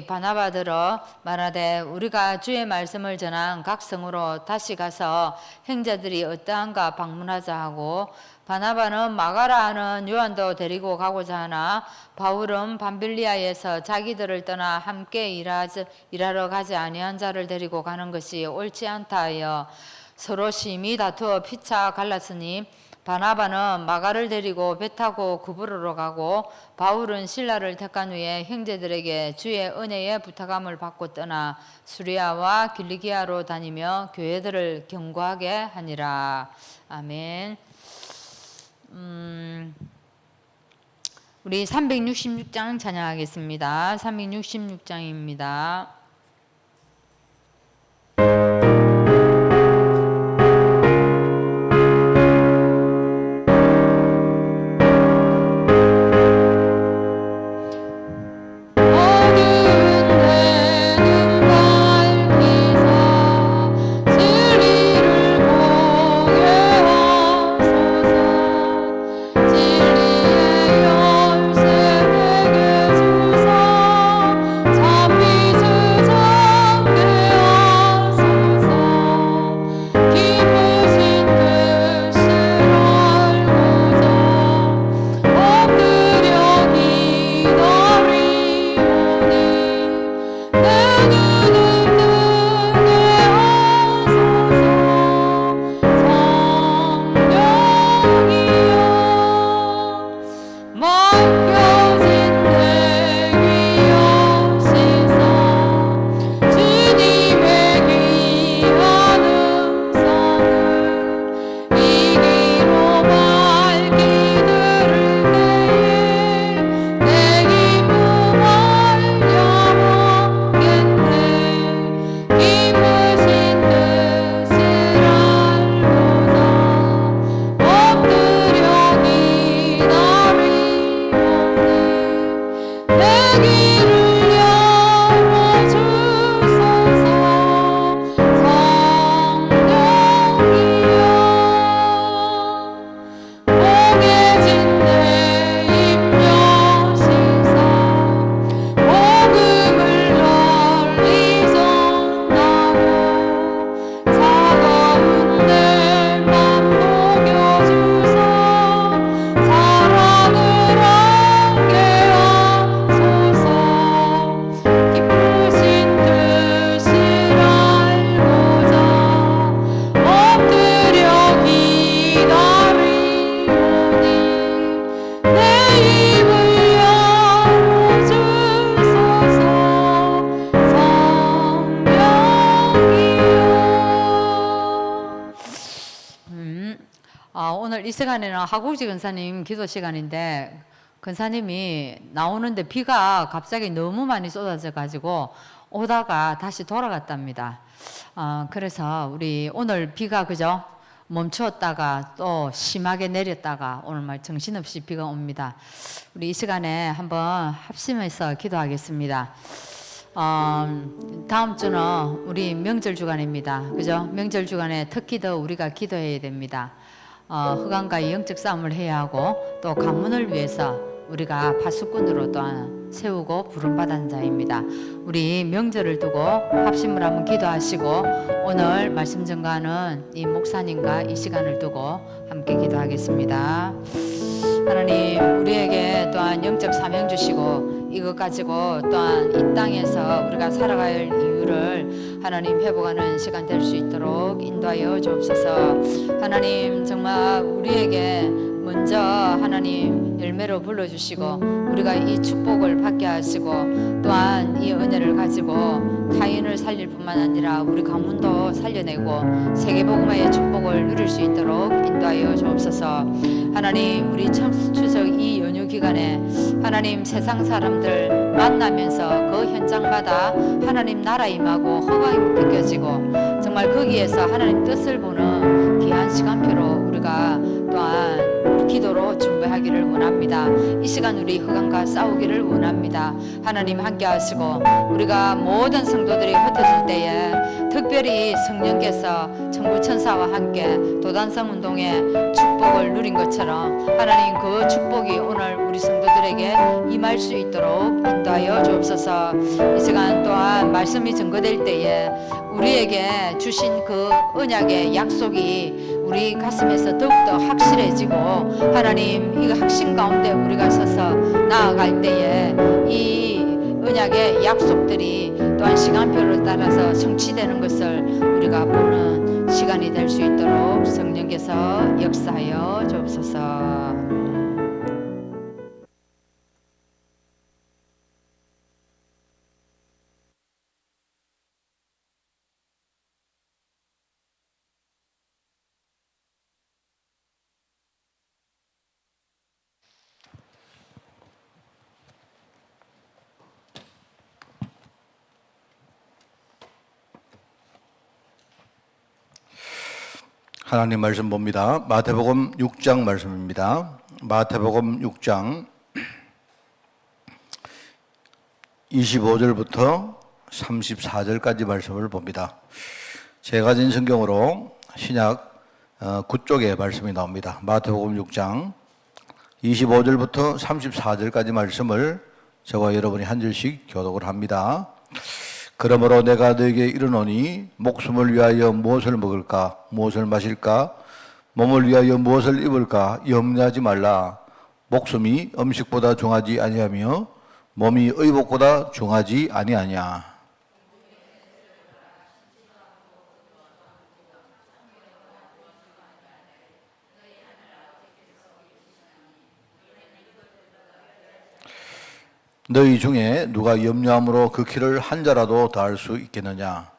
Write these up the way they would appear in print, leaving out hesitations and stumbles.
바나바들어 말하되 우리가 주의 말씀을 전한 각 성으로 다시 가서 형제들이 어떠한가 방문하자 하고, 바나바는 마가라 하는 요한도 데리고 가고자 하나 바울은 밤빌리아에서 자기들을 떠나 함께 일하러 가지 아니한 자를 데리고 가는 것이 옳지 않다 하여 서로 심히 다투어 피차 갈랐으니, 바나바는 마가를 데리고 배 타고 구브로로 가고, 바울은 실라를 택한 후에 형제들에게 주의 은혜의 부탁함을 받고 떠나 수리아와 길리기아로 다니며 교회들을 경고하게 하니라. 아멘. 우리 366장 찬양하겠습니다. 366장입니다. 오늘 이 시간에는 하국지 근사님 기도 시간인데, 근사님이 나오는데 비가 갑자기 너무 많이 쏟아져 가지고 오다가 다시 돌아갔답니다. 그래서 우리 오늘 비가 그죠? 멈추었다가 또 심하게 내렸다가 오늘 말 정신없이 비가 옵니다. 우리 이 시간에 한번 합심해서 기도하겠습니다. 다음 주는 우리 명절 주간입니다. 그죠? 명절 주간에 특히 더 우리가 기도해야 됩니다. 흑암과의 영적 싸움을 해야 하고, 또 가문을 위해서 우리가 파수꾼으로 또한 세우고 부름받은 자입니다. 우리 명절을 두고 합심을 한번 기도하시고, 오늘 말씀 전가하는 이 목사님과 이 시간을 두고 함께 기도하겠습니다. 하나님, 우리에게 또한 영적 사명 주시고 이것 가지고 또한 이 땅에서 우리가 살아갈 이유를 하나님 회복하는 시간 될 수 있도록 인도하여 주옵소서. 하나님, 정말 우리에게 먼저 하나님 열매로 불러주시고 우리가 이 축복을 받게 하시고, 또한 이 은혜를 가지고 타인을 살릴 뿐만 아니라 우리 가문도 살려내고 세계복음화의 축복을 누릴 수 있도록 인도하여 주옵소서. 하나님, 우리 추석 이 연휴 기간에 하나님 세상 사람들 만나면서 그 현장마다 하나님 나라 임하고 허강이 느껴지고, 정말 거기에서 하나님 뜻을 보는 귀한 시간표로 우리가 또한 기도로 준비하기를 원합니다. 이 시간 우리 흑암과 싸우기를 원합니다. 하나님 함께 하시고 우리가 모든 성도들이 흩어질 때에 특별히 성령께서 천부천사와 함께 도단성 운동의 축복을 누린 것처럼 하나님 그 축복이 오늘 우리 성도들에게 임할 수 있도록 인도하여 주옵소서. 이 시간 또한 말씀이 증거될 때에 우리에게 주신 그 언약의 약속이 우리 가슴에서 더욱더 확실해지고 하나님 이 확신 가운데 우리가 서서 나아갈 때에 이 언약의 약속들이 또한 시간표를 따라서 성취되는 것을 우리가 보는 시간이 될 수 있도록 성령께서 역사하여 주옵소서. 하나님 말씀 봅니다. 마태복음 6장 말씀입니다. 마태복음 6장 25절부터 34절까지 말씀을 봅니다. 제가 가진 성경으로 신약 9쪽에 말씀이 나옵니다. 마태복음 6장 25절부터 34절까지 말씀을 저와 여러분이 한 절씩 교독을 합니다. 그러므로 내가 너에게 이르노니 목숨을 위하여 무엇을 먹을까 무엇을 마실까 몸을 위하여 무엇을 입을까 염려하지 말라. 목숨이 음식보다 중하지 아니하며 몸이 의복보다 중하지 아니하냐. 너희 중에 누가 염려함으로 그 키를 한 자라도 더할 수 있겠느냐.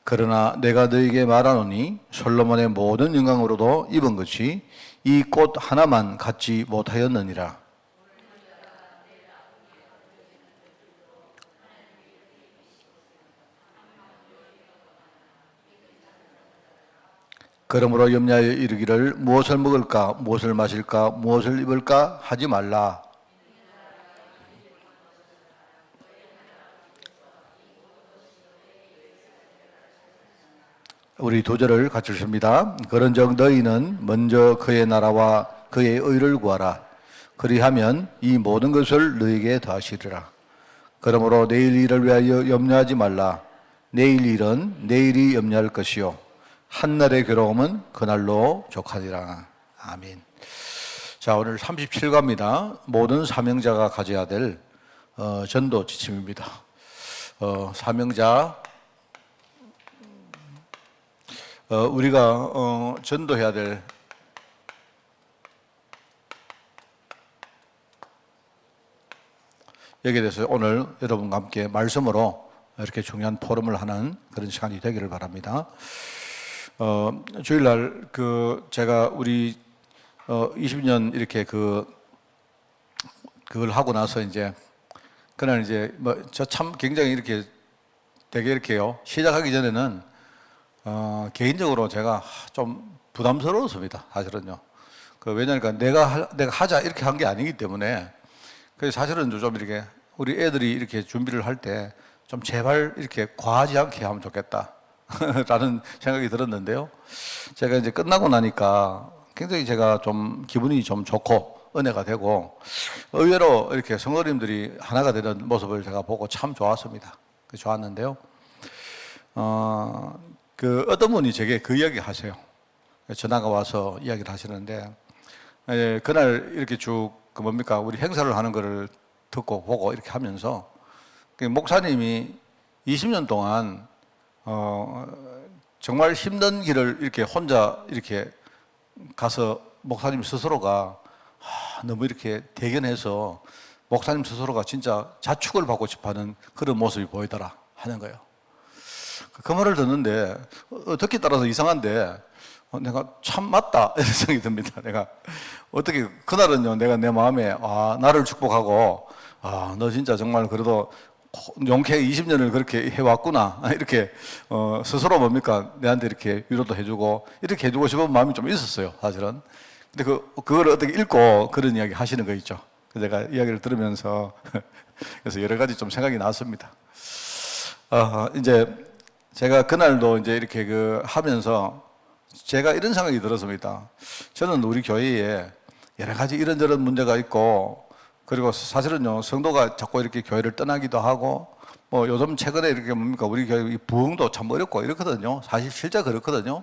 그러나 내가 너희에게 말하노니 솔로몬의 모든 영광으로도 입은 것이 이 꽃 하나만 갖지 못하였느니라. 그러므로 염려하여 이르기를 무엇을 먹을까 무엇을 마실까 무엇을 입을까 하지 말라. 우리 두 절을 같이 읽습니다. 그런즉 너희는 먼저 그의 나라와 그의 의를 구하라. 그리하면 이 모든 것을 너희에게 더하시리라. 그러므로 내일 일을 위하여 염려하지 말라. 내일 일은 내일이 염려할 것이요 한날의 괴로움은 그날로 족하리라. 아멘. 자, 오늘 37과입니다. 모든 사명자가 가져야 될 전도 지침입니다. 사명자 우리가 전도해야 될 여기에 대해서 오늘 여러분과 함께 말씀으로 이렇게 중요한 포럼을 하는 그런 시간이 되기를 바랍니다. 주일날 제가 우리 20년 이렇게 그걸 하고 나서 이제 그날 이제 저 참 굉장히 이렇게 되게 이렇게요 시작하기 전에는 개인적으로 제가 좀 부담스러웠습니다. 사실은요. 왜냐니까 내가 하자 이렇게 한 게 아니기 때문에 그래서 사실은 좀 이렇게 우리 애들이 이렇게 준비를 할 때 좀 제발 이렇게 과하지 않게 하면 좋겠다. 라는 생각이 들었는데요. 제가 이제 끝나고 나니까 굉장히 제가 좀 기분이 좀 좋고 은혜가 되고 의외로 이렇게 성도님들이 하나가 되는 모습을 제가 보고 참 좋았습니다. 좋았는데요. 어떤 분이 제게 그 이야기 하세요. 전화가 와서 이야기를 하시는데 그날 이렇게 쭉 우리 행사를 하는 거를 듣고 보고 이렇게 하면서 목사님이 20년 동안 정말 힘든 길을 이렇게 혼자 이렇게 가서 목사님 스스로가 너무 이렇게 대견해서 목사님 스스로가 진짜 자축을 받고 싶어 하는 그런 모습이 보이더라 하는 거예요. 그 말을 듣는데 듣기 따라서 이상한데 내가 참 맞다 이런 생각이 듭니다. 내가 어떻게 그날은요 내가 내 마음에 나를 축복하고 아, 너 진짜 정말 그래도 용케 20년을 그렇게 해왔구나. 이렇게, 스스로 뭡니까? 내한테 이렇게 위로도 해주고, 이렇게 해주고 싶은 마음이 좀 있었어요, 사실은. 근데 그걸 어떻게 읽고 그런 이야기 하시는 거 있죠. 그래서 제가 이야기를 들으면서, 그래서 여러 가지 좀 생각이 났습니다. 이제 제가 그날도 이제 이렇게 하면서 제가 이런 생각이 들었습니다. 저는 우리 교회에 여러 가지 이런저런 문제가 있고, 그리고 사실은요, 성도가 자꾸 이렇게 교회를 떠나기도 하고, 뭐 요즘 최근에 이렇게 뭡니까, 우리 교회 부흥도 참 어렵고 이렇거든요. 사실 실제 그렇거든요.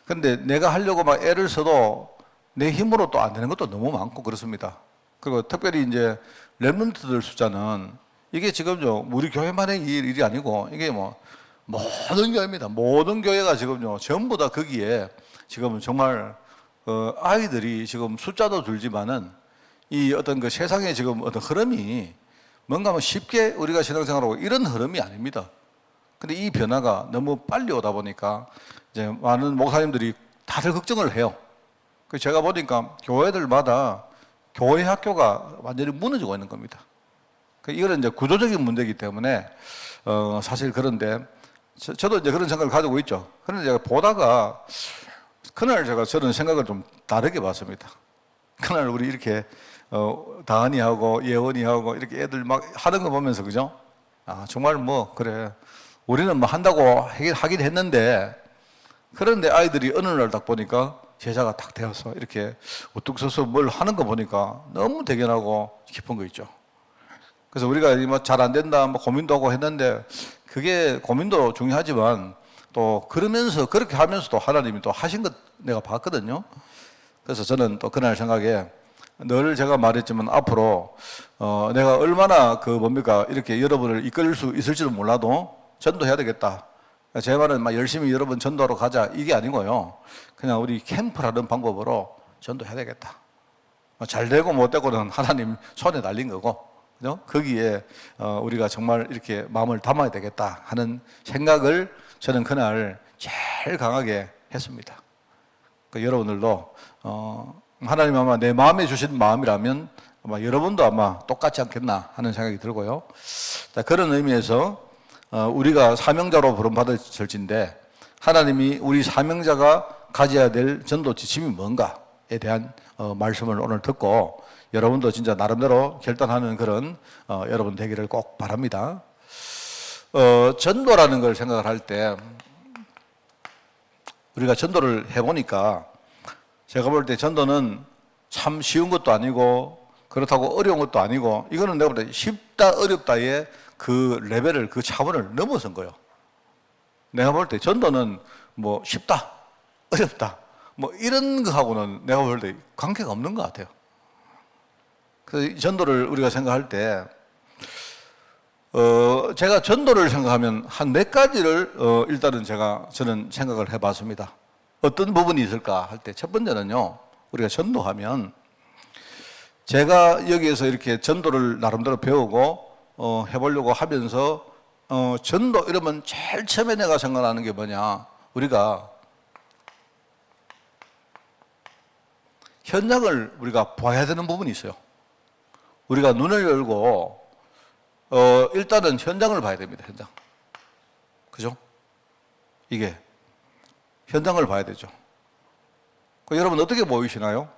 근데 내가 하려고 막 애를 써도 내 힘으로 또 안 되는 것도 너무 많고 그렇습니다. 그리고 특별히 이제 렘넌트들 숫자는 이게 지금요, 우리 교회만의 일이 아니고 이게 뭐 모든 교회입니다. 모든 교회가 지금요, 전부 다 거기에 지금 정말 아이들이 지금 숫자도 줄지만은 이 어떤 그 세상의 지금 어떤 흐름이 뭔가 뭐 쉽게 우리가 신앙생활하고 이런 흐름이 아닙니다. 근데 이 변화가 너무 빨리 오다 보니까 이제 많은 목사님들이 다들 걱정을 해요. 그래서 제가 보니까 교회들마다 교회 학교가 완전히 무너지고 있는 겁니다. 이거는 이제 구조적인 문제이기 때문에 사실 그런데 저도 이제 그런 생각을 가지고 있죠. 그런데 제가 보다가 그날 제가 저는 생각을 좀 다르게 봤습니다. 그날 우리 이렇게 다은이하고 예원이하고 이렇게 애들 막 하는 거 보면서 그죠? 아 정말 뭐 그래 우리는 뭐 한다고 하긴 했는데 그런데 아이들이 어느 날 딱 보니까 제자가 딱 되어서 이렇게 우뚝 서서 뭘 하는 거 보니까 너무 대견하고 기쁜 거 있죠. 그래서 우리가 뭐 잘 안 된다 뭐 고민도 하고 했는데 그게 고민도 중요하지만 또 그러면서 그렇게 하면서도 하나님이 또 하신 것 내가 봤거든요. 그래서 저는 또 그날 생각에 늘 제가 말했지만 앞으로 내가 얼마나 뭡니까 이렇게 여러분을 이끌 수 있을지도 몰라도 전도해야 되겠다. 제 말은 막 열심히 여러분 전도하러 가자 이게 아니고요. 그냥 우리 캠프라는 방법으로 전도해야 되겠다. 잘 되고 못 되고는 하나님 손에 달린 거고, 그죠? 거기에 우리가 정말 이렇게 마음을 담아야 되겠다 하는 생각을 저는 그날 제일 강하게 했습니다. 여러분들도 하나님 아마 내 마음에 주신 마음이라면 아마 여러분도 아마 똑같지 않겠나 하는 생각이 들고요. 자, 그런 의미에서 우리가 사명자로 부름받을 절진데 하나님이 우리 사명자가 가져야 될 전도 지침이 뭔가에 대한 말씀을 오늘 듣고 여러분도 진짜 나름대로 결단하는 그런 여러분 되기를 꼭 바랍니다. 전도라는 걸 생각을 할 때 우리가 전도를 해보니까 제가 볼 때 전도는 참 쉬운 것도 아니고 그렇다고 어려운 것도 아니고 이거는 내가 볼 때 쉽다 어렵다의 그 레벨을 그 차원을 넘어선 거예요. 내가 볼 때 전도는 뭐 쉽다 어렵다 뭐 이런 거하고는 내가 볼 때 관계가 없는 것 같아요. 그래서 전도를 우리가 생각할 때 제가 전도를 생각하면 한 몇 가지를 일단은 저는 생각을 해봤습니다. 어떤 부분이 있을까 할 때 첫 번째는요, 우리가 전도하면 제가 여기에서 이렇게 전도를 나름대로 배우고 해보려고 하면서 전도 이러면 제일 처음에 내가 생각나는 게 뭐냐, 우리가 현장을 우리가 봐야 되는 부분이 있어요. 우리가 눈을 열고 일단은 현장을 봐야 됩니다. 현장. 그죠? 이게 현장을 봐야 되죠. 여러분 어떻게 보이시나요?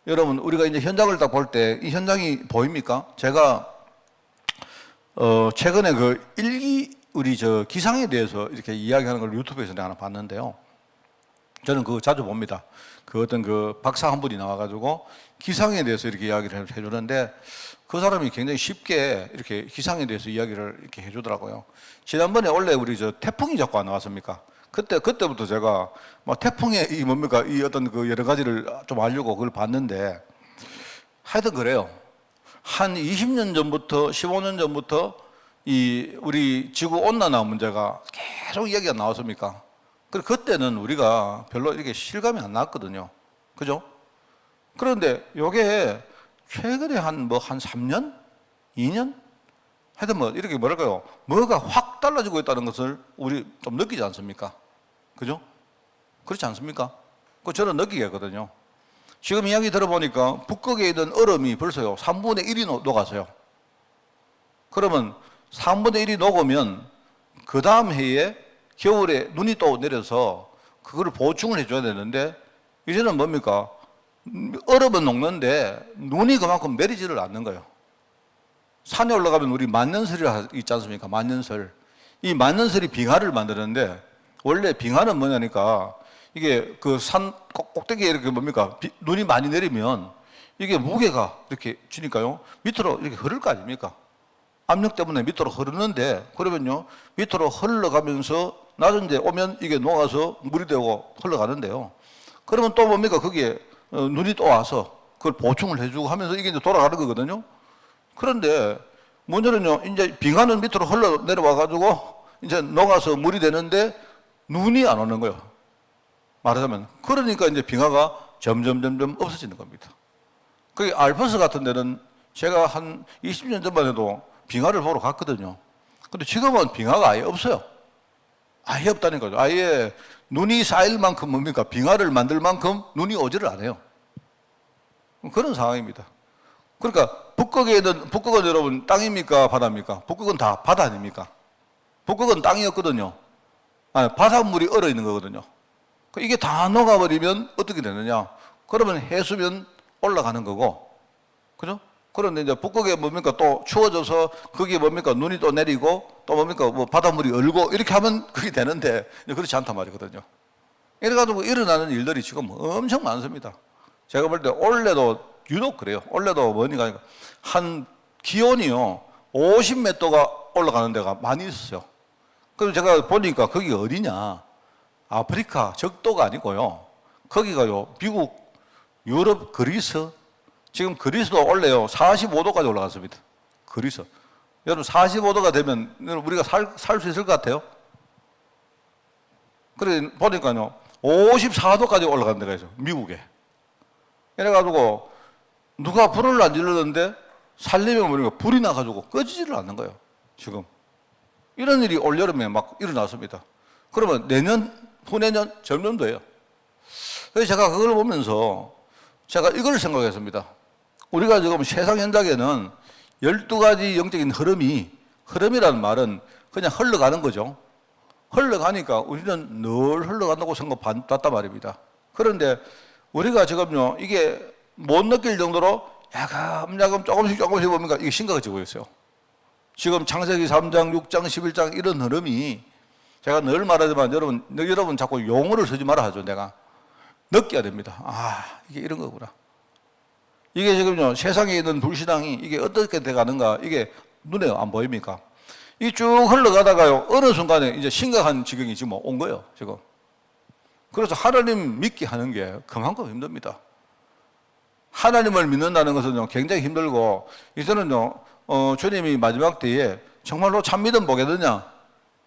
여러분 우리가 이제 현장을 딱 볼 때 이 현장이 보입니까? 제가 최근에 우리 기상에 대해서 이렇게 이야기하는 걸 유튜브에서 내가 하나 봤는데요. 저는 그거 자주 봅니다. 어떤 박사 한 분이 나와가지고 기상에 대해서 이렇게 이야기를 해주는데 그 사람이 굉장히 쉽게 이렇게 기상에 대해서 이야기를 이렇게 해주더라고요. 지난번에 원래 우리 태풍이 자꾸 안 나왔습니까? 그때부터 제가 태풍의 이 어떤 여러 가지를 좀 알려고 그걸 봤는데 하여튼 그래요. 한 20년 전부터 15년 전부터 우리 지구 온난화 문제가 계속 이야기가 나왔습니까? 그때는 우리가 별로 이렇게 실감이 안 났거든요. 그죠? 그런데 요게 최근에 한 3년? 2년? 하여튼 이렇게 뭐랄까요. 뭐가 확 달라지고 있다는 것을 우리 좀 느끼지 않습니까? 그죠? 그렇지 않습니까? 저는 느끼게 했거든요. 지금 이야기 들어보니까 북극에 있는 얼음이 벌써요 3분의 1이 녹았어요. 그러면 3분의 1이 녹으면 그 다음 해에 겨울에 눈이 또 내려서 그거를 보충을 해줘야 되는데 이제는 뭡니까? 얼음은 녹는데 눈이 그만큼 내리지를 않는 거예요. 산에 올라가면 우리 만년설이 있지 않습니까? 만년설. 이 만년설이 빙하를 만드는데 원래 빙하는 뭐냐니까 이게 그 산 꼭대기에 이렇게 뭡니까? 눈이 많이 내리면 이게 무게가 이렇게 주니까요. 밑으로 이렇게 흐를 거 아닙니까? 압력 때문에 밑으로 흐르는데 그러면요. 밑으로 흘러가면서 낮은 데 오면 이게 녹아서 물이 되고 흘러가는데요. 그러면 또 뭡니까? 거기에 눈이 또 와서 그걸 보충을 해주고 하면서 이게 이제 돌아가는 거거든요. 그런데 문제는요, 이제 빙하는 밑으로 흘러 내려와가지고 이제 녹아서 물이 되는데 눈이 안 오는 거예요. 말하자면. 그러니까 이제 빙하가 점점 없어지는 겁니다. 그 알프스 같은 데는 제가 한 20년 전만 해도 빙하를 보러 갔거든요. 근데 지금은 빙하가 아예 없어요. 아예 없다는 거죠. 아예 눈이 쌓일 만큼 뭡니까? 빙하를 만들 만큼 눈이 오지를 않아요. 그런 상황입니다. 그러니까 북극은 여러분 땅입니까? 바다입니까? 북극은 다 바다 아닙니까? 북극은 땅이었거든요. 아니, 바닷물이 얼어 있는 거거든요. 이게 다 녹아버리면 어떻게 되느냐? 그러면 해수면 올라가는 거고, 그죠? 그런데 이제 북극에 뭡니까? 또 추워져서 거기에 뭡니까? 눈이 또 내리고 또 뭡니까? 뭐 바닷물이 얼고 이렇게 하면 그게 되는데 그렇지 않단 말이거든요. 이래가지고 일어나는 일들이 지금 엄청 많습니다. 제가 볼 때 올해도 유독 그래요. 올해도 뭐니까 한 기온이요 50몇 도가 올라가는 데가 많이 있었어요. 그래서 제가 보니까 거기가 어디냐? 아프리카 적도가 아니고요. 거기가요 미국, 유럽, 그리스. 지금 그리스도 원래요 45도까지 올라갔습니다. 그리스. 여러분 45도가 되면 우리가 살 수 있을 것 같아요? 그래 보니까요 54도까지 올라간 데가 있어요. 미국에. 이래가지고 누가 불을 안 질렀는데 살리면 모르니까 불이 나가지고 꺼지지를 않는 거예요. 지금. 이런 일이 올여름에 막 일어났습니다. 그러면 내년, 후내년, 전년도예요. 그래서 제가 그걸 보면서 제가 이걸 생각했습니다. 우리가 지금 세상 현장에는 12가지 영적인 흐름이라는 말은 그냥 흘러가는 거죠. 흘러가니까 우리는 늘 흘러간다고 생각받단 말입니다. 그런데 우리가 지금요, 이게 못 느낄 정도로 야금야금 조금씩 뭡니까? 이게 심각해지고 있어요. 지금 창세기 3장, 6장, 11장 이런 흐름이 제가 늘 말하지만 여러분 자꾸 용어를 쓰지 말아 하죠, 내가. 느껴야 됩니다. 아, 이게 이런 거구나. 이게 지금요, 세상에 있는 불신앙이 이게 어떻게 돼가는가, 이게 눈에 안 보입니까? 이 쭉 흘러가다가요, 어느 순간에 이제 심각한 지경이 지금 온 거예요, 지금. 그래서 하나님 믿게 하는 게 그만큼 힘듭니다. 하나님을 믿는다는 것은요, 굉장히 힘들고, 이제는요, 주님이 마지막 때에 정말로 참 믿음 보겠느냐?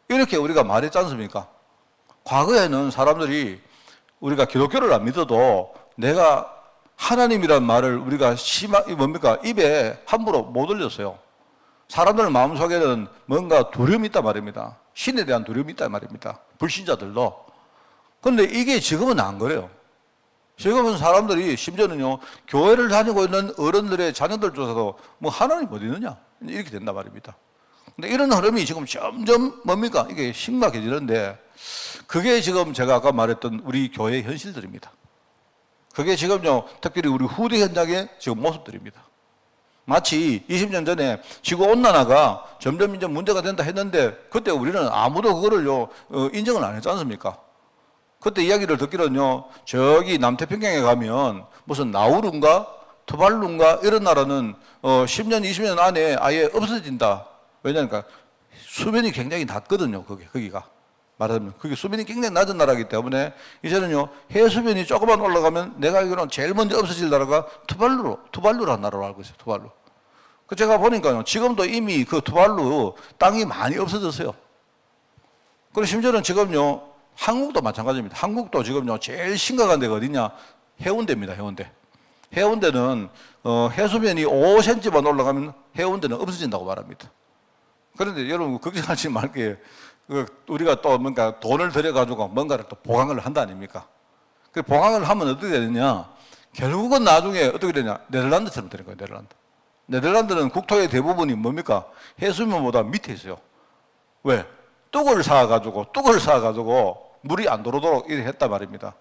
이렇게 우리가 말했지 않습니까? 과거에는 사람들이 우리가 기독교를 안 믿어도 내가 하나님이란 말을 우리가 뭡니까? 입에 함부로 못 올렸어요. 사람들 마음속에는 뭔가 두려움이 있단 말입니다. 신에 대한 두려움이 있단 말입니다. 불신자들도. 그런데 이게 지금은 안 그래요. 지금은 사람들이 심지어는요, 교회를 다니고 있는 어른들의 자녀들조차도 뭐 하나님 어디 있느냐? 이렇게 된단 말입니다. 근데 이런 흐름이 지금 점점 뭡니까? 이게 심각해지는데 그게 지금 제가 아까 말했던 우리 교회의 현실들입니다. 그게 지금요, 특별히 우리 후대 현장의 지금 모습들입니다. 마치 20년 전에 지구온난화가 점점 이제 문제가 된다 했는데 그때 우리는 아무도 그거를요, 인정을 안 했지 않습니까? 그때 이야기를 듣기로는요, 저기 남태평양에 가면 무슨 나우루인가 투발루인가 이런 나라는 10년, 20년 안에 아예 없어진다. 왜냐니까 수면이 굉장히 낮거든요, 거기가. 말하자면 그게 수면이 굉장히 낮은 나라이기 때문에 이제는요, 해수면이 조금만 올라가면 내가 알기로는 제일 먼저 없어질 나라가 투발루라는 나라로 알고 있어요, 투발루. 그 제가 보니까요, 지금도 이미 그 투발루 땅이 많이 없어졌어요. 그리고 심지어는 지금요, 한국도 마찬가지입니다. 한국도 지금요, 제일 심각한 데가 어디냐? 해운대입니다, 해운대. 해운대는 해수면이 5cm만 올라가면 해운대는 없어진다고 말합니다. 그런데 여러분 걱정하지 말게. 우리가 또 뭔가 돈을 들여가지고 뭔가를 또 보강을 한다 아닙니까? 그 보강을 하면 어떻게 되느냐? 결국은 나중에 어떻게 되냐? 네덜란드처럼 되는 거예요, 네덜란드. 네덜란드는 국토의 대부분이 뭡니까? 해수면보다 밑에 있어요. 왜? 뚝을 쌓아가지고 물이 안 들어오도록 이렇게 했단 말입니다.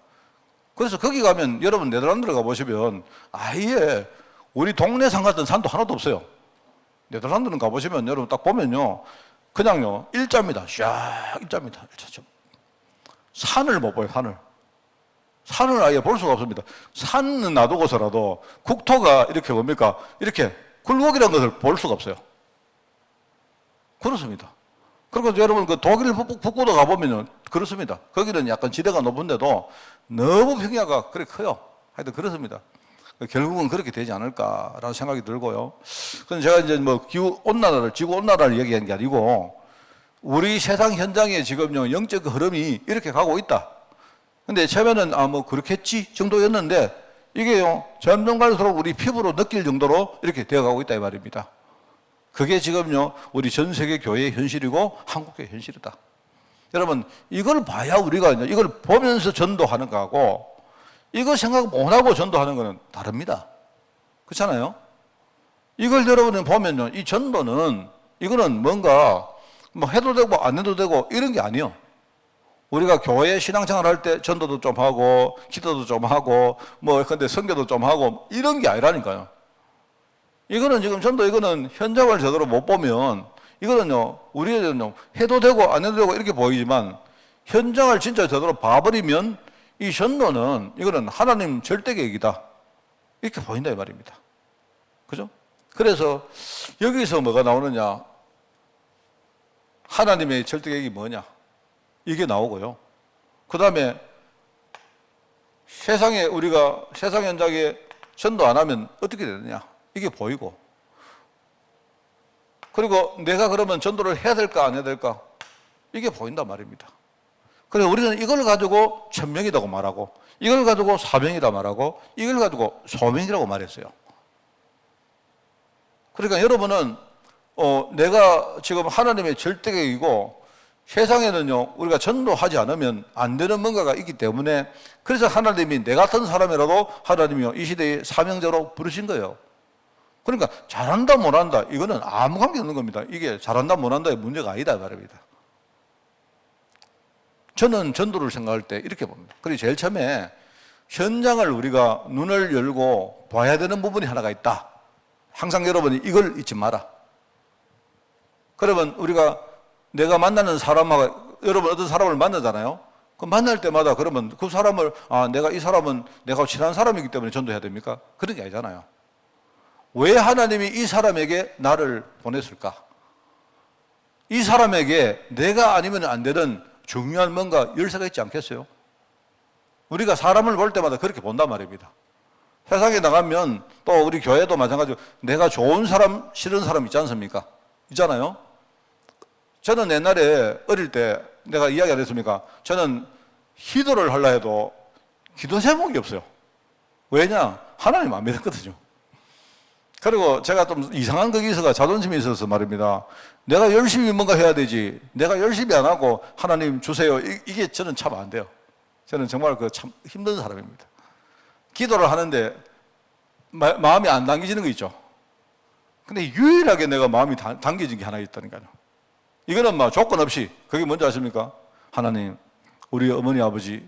그래서 거기 가면 여러분 네덜란드를 가보시면 아예 우리 동네산 같은 산도 하나도 없어요. 네덜란드는 가보시면 여러분 딱 보면요. 그냥요. 일자입니다. 샥 일자입니다. 일자죠. 산을 못 봐요, 산을. 산을 아예 볼 수가 없습니다. 산은 놔두고서라도 국토가 이렇게 뭡니까? 이렇게 굴곡이라는 것을 볼 수가 없어요. 그렇습니다. 그리고 여러분 그 독일 북부도 가보면은 그렇습니다. 거기는 약간 지대가 높은데도 너무 평야가 그렇게 커요. 하여튼 그렇습니다. 결국은 그렇게 되지 않을까라는 생각이 들고요. 그래서 제가 이제 뭐 지구 온난화를 얘기한 게 아니고 우리 세상 현장에 지금요 영적 흐름이 이렇게 가고 있다. 근데 처음에는 뭐 그렇겠지 정도였는데 이게요 점점 갈수록 우리 피부로 느낄 정도로 이렇게 되어가고 있다 이 말입니다. 그게 지금요 우리 전 세계 교회의 현실이고 한국의 현실이다. 여러분 이걸 봐야 우리가 이걸 보면서 전도하는 거하고 이거 생각 못하고 전도하는 거는 다릅니다. 그렇잖아요? 이걸 여러분이 보면요 이 전도는 이거는 뭔가 뭐 해도 되고 안 해도 되고 이런 게 아니에요. 우리가 교회 신앙생활 할 때 전도도 좀 하고 기도도 좀 하고 뭐 근데 선교도 좀 하고 이런 게 아니라니까요. 이거는 지금 전도 이거는 현장을 제대로 못 보면 이거는요 우리는 해도 되고 안 해도 되고 이렇게 보이지만 현장을 진짜 제대로 봐버리면 이 전도는 이거는 하나님 절대 계획이다 이렇게 보인다 이 말입니다. 그죠? 그래서 여기서 뭐가 나오느냐? 하나님의 절대 계획이 뭐냐? 이게 나오고요. 그 다음에 우리가 세상 현장에 전도 안 하면 어떻게 되느냐? 이게 보이고. 그리고 내가 그러면 전도를 해야 될까 안 해야 될까? 이게 보인단 말입니다. 그래서 우리는 이걸 가지고 천명이라고 말하고 이걸 가지고 사명이라 말하고 이걸 가지고 소명이라고 말했어요. 그러니까 여러분은 내가 지금 하나님의 절대계획이고 세상에는요 우리가 전도하지 않으면 안 되는 뭔가가 있기 때문에 그래서 하나님이 내 같은 사람이라도 하나님이요 이 시대의 사명자로 부르신 거예요. 그러니까 잘한다 못한다 이거는 아무 관계 없는 겁니다. 이게 잘한다 못한다의 문제가 아니다 말입니다. 저는 전도를 생각할 때 이렇게 봅니다. 그리고 제일 처음에 현장을 우리가 눈을 열고 봐야 되는 부분이 하나가 있다. 항상 여러분이 이걸 잊지 마라. 그러면 우리가 내가 만나는 사람하고 여러분 어떤 사람을 만나잖아요. 그 만날 때마다 그러면 그 사람을 내가 이 사람은 내가 친한 사람이기 때문에 전도해야 됩니까? 그런 게 아니잖아요. 왜 하나님이 이 사람에게 나를 보냈을까? 이 사람에게 내가 아니면 안 되는 중요한 뭔가 열쇠가 있지 않겠어요? 우리가 사람을 볼 때마다 그렇게 본단 말입니다. 세상에 나가면 또 우리 교회도 마찬가지로 내가 좋은 사람, 싫은 사람 있지 않습니까? 있잖아요. 저는 옛날에 어릴 때 내가 이야기 안 했습니까? 저는 기도를 하려 해도 기도 제목이 없어요. 왜냐? 하나님 안 믿었거든요. 그리고 제가 좀 이상한 거기서가 자존심이 있어서 말입니다. 내가 열심히 뭔가 해야 되지. 내가 열심히 안 하고 하나님 주세요. 이게 저는 참 안 돼요. 저는 정말 참 힘든 사람입니다. 기도를 하는데 마음이 안 당겨지는 거 있죠. 근데 유일하게 내가 마음이 당겨진 게 하나 있다니까요. 이거는 뭐 조건 없이 그게 뭔지 아십니까? 하나님 우리 어머니 아버지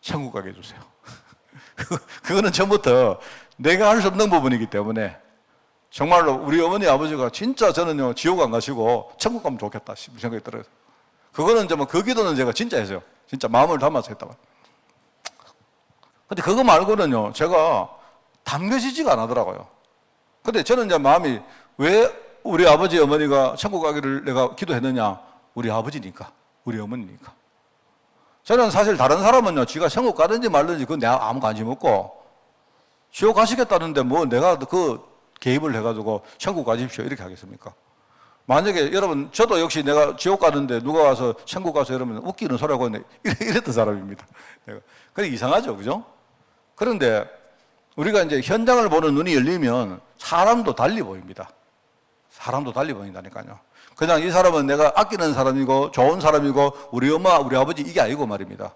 천국 가게 해주세요. 그거는 처음부터 내가 할 수 없는 부분이기 때문에 정말로 우리 어머니 아버지가 진짜 저는요 지옥 안 가시고 천국 가면 좋겠다 싶은 생각이 들어요. 그거는 그 기도는 제가 진짜 했어요. 진짜 마음을 담아서 했다고. 근데 그거 말고는요 제가 당겨지지가 않더라고요. 근데 저는 이제 마음이 왜 우리 아버지 어머니가 천국 가기를 내가 기도했느냐? 우리 아버지니까, 우리 어머니니까. 저는 사실 다른 사람은요 지가 천국 가든지 말든지 그건 내가 아무 관심 없고 지옥 가시겠다는데 뭐 내가 그 개입을 해가지고 천국 가십시오 이렇게 하겠습니까? 만약에 여러분 저도 역시 내가 지옥 가는데 누가 와서 천국 가서 여러분 웃기는 소리하고 있네 이랬던 사람입니다. 그게 이상하죠, 그죠? 그런데 우리가 이제 현장을 보는 눈이 열리면 사람도 달리 보입니다. 사람도 달리 보인다니까요. 그냥 이 사람은 내가 아끼는 사람이고 좋은 사람이고 우리 엄마, 우리 아버지 이게 아니고 말입니다.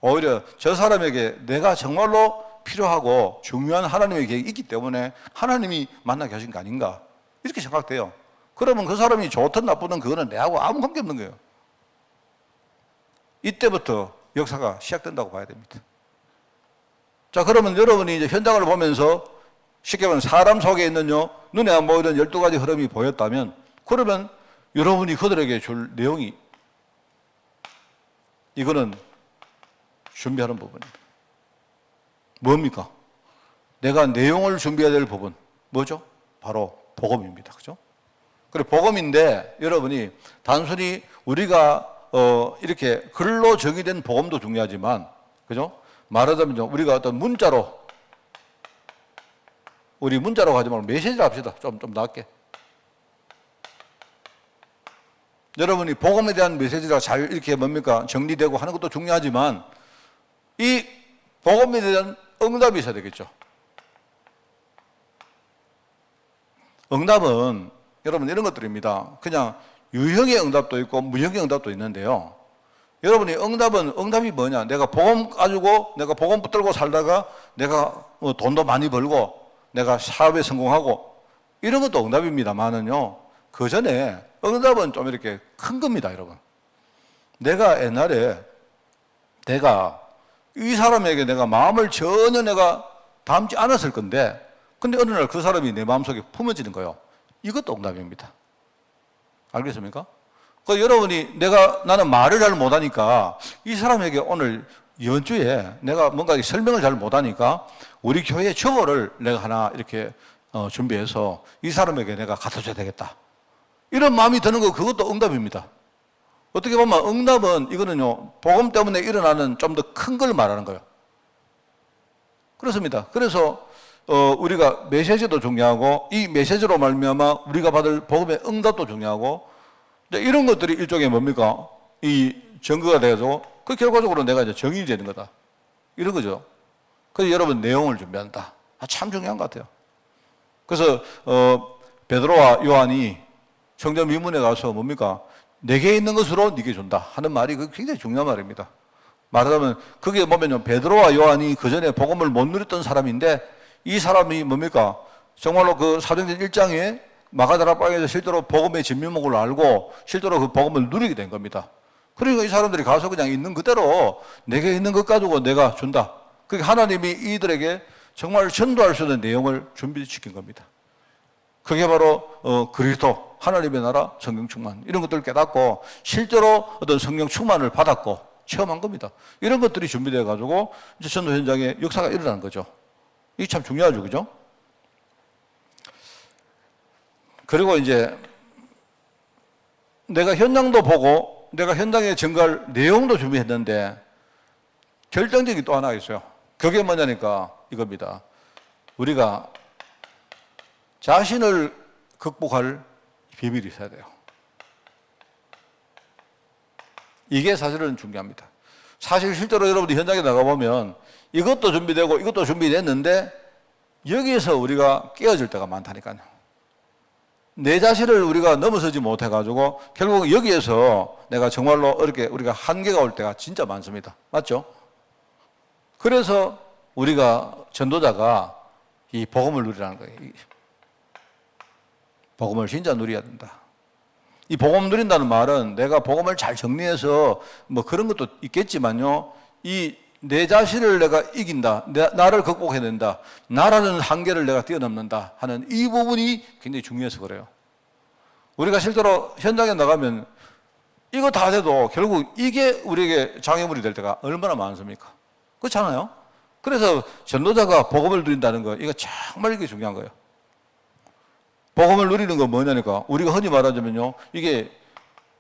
오히려 저 사람에게 내가 정말로 필요하고 중요한 하나님의 계획이 있기 때문에 하나님이 만나게 하신 거 아닌가 이렇게 생각돼요. 그러면 그 사람이 좋든 나쁘든 그거는 내하고 아무 관계 없는 거예요. 이때부터 역사가 시작된다고 봐야 됩니다. 자, 그러면 여러분이 이제 현장을 보면서 쉽게 말하면 사람 속에 있는 눈에 안 보이던 12가지 흐름이 보였다면 그러면 여러분이 그들에게 줄 내용이 이거는 준비하는 부분입니다. 뭡니까? 내가 내용을 준비해야 될 부분 뭐죠? 바로 복음입니다. 그죠? 그래 복음인데 여러분이 단순히 우리가 이렇게 글로 정의된 복음도 중요하지만 그죠? 말하자면 우리가 어떤 문자로 우리 문자로 가지 말고 메시지를 합시다. 좀 낫게. 여러분이 복음에 대한 메시지가 잘 이렇게 뭡니까? 정리되고 하는 것도 중요하지만 이 복음에 대한 응답이 있어야 되겠죠. 응답은 여러분 이런 것들입니다. 그냥 유형의 응답도 있고 무형의 응답도 있는데요. 여러분이 응답이 뭐냐? 내가 복음 가지고 내가 복음 붙들고 살다가 내가 돈도 많이 벌고 내가 사업에 성공하고 이런 것도 응답입니다만은요. 그 전에 응답은 좀 이렇게 큰 겁니다, 여러분. 내가 옛날에 내가 이 사람에게 내가 마음을 전혀 내가 담지 않았을 건데 근데 어느 날 그 사람이 내 마음속에 품어지는 거예요. 이것도 응답입니다. 알겠습니까? 그 여러분이 나는 말을 잘 못하니까 이 사람에게 오늘 연주에 내가 뭔가 설명을 잘 못하니까 우리 교회 저거를 내가 하나 이렇게 준비해서 이 사람에게 내가 갖다 줘야 되겠다. 이런 마음이 드는 거 그것도 응답입니다. 어떻게 보면 응답은 이거는요 복음 때문에 일어나는 좀 더 큰 걸 말하는 거예요. 그렇습니다. 그래서 우리가 메시지도 중요하고 이 메시지로 말미암아 우리가 받을 복음의 응답도 중요하고 이런 것들이 일종의 뭡니까? 이 증거가 돼서 그 결과적으로 내가 이제 정의이 되는 거다. 이런 거죠. 그래서 여러분 내용을 준비한다. 참 중요한 것 같아요. 그래서 베드로와 요한이 성전 미문에 가서 뭡니까? 내게 있는 것으로 네게 준다 하는 말이 굉장히 중요한 말입니다. 말하자면 그게 보면 베드로와 요한이 그 전에 복음을 못 누렸던 사람인데 이 사람이 뭡니까? 정말로 그 사도행전 1장에 마가다라 방에서 실제로 복음의 진면목을 알고 실제로 그 복음을 누리게 된 겁니다. 그러니까 이 사람들이 가서 그냥 있는 그대로 내게 있는 것 가지고 내가 준다. 그게 하나님이 이들에게 정말 전도할 수 있는 내용을 준비시킨 겁니다. 그게 바로 그리스도, 하나님의 나라, 성령 충만 이런 것들을 깨닫고 실제로 어떤 성령 충만을 받았고 체험한 겁니다. 이런 것들이 준비되어 가지고 이제 전도 현장에 역사가 일어나는 거죠. 이게 참 중요하죠, 그죠? 그리고 이제 내가 현장도 보고 내가 현장에 증거할 내용도 준비했는데 결정적인 또 하나 있어요. 그게 뭐냐니까 이겁니다. 우리가 자신을 극복할 비밀이 있어야 돼요. 이게 사실은 중요합니다. 사실 실제로 여러분이 현장에 나가보면 이것도 준비되고 이것도 준비됐는데 여기에서 우리가 깨어질 때가 많다니까요. 내 자신을 우리가 넘어서지 못해가지고 결국 여기에서 내가 정말로 이렇게 우리가 한계가 올 때가 진짜 많습니다. 맞죠? 그래서 우리가 전도자가 이 복음을 누리라는 거예요. 복음을 진짜 누려야 된다. 이 복음 누린다는 말은 내가 복음을 잘 정리해서 뭐 그런 것도 있겠지만요. 이 내 자신을 내가 이긴다. 나를 극복해낸다. 나라는 한계를 내가 뛰어넘는다 하는 이 부분이 굉장히 중요해서 그래요. 우리가 실제로 현장에 나가면 이거 다 돼도 결국 이게 우리에게 장애물이 될 때가 얼마나 많습니까? 그렇잖아요? 그래서 전도자가 복음을 누린다는 거 이거 정말 이게 중요한 거예요. 복음을 누리는 건 뭐냐니까 우리가 흔히 말하자면요. 이게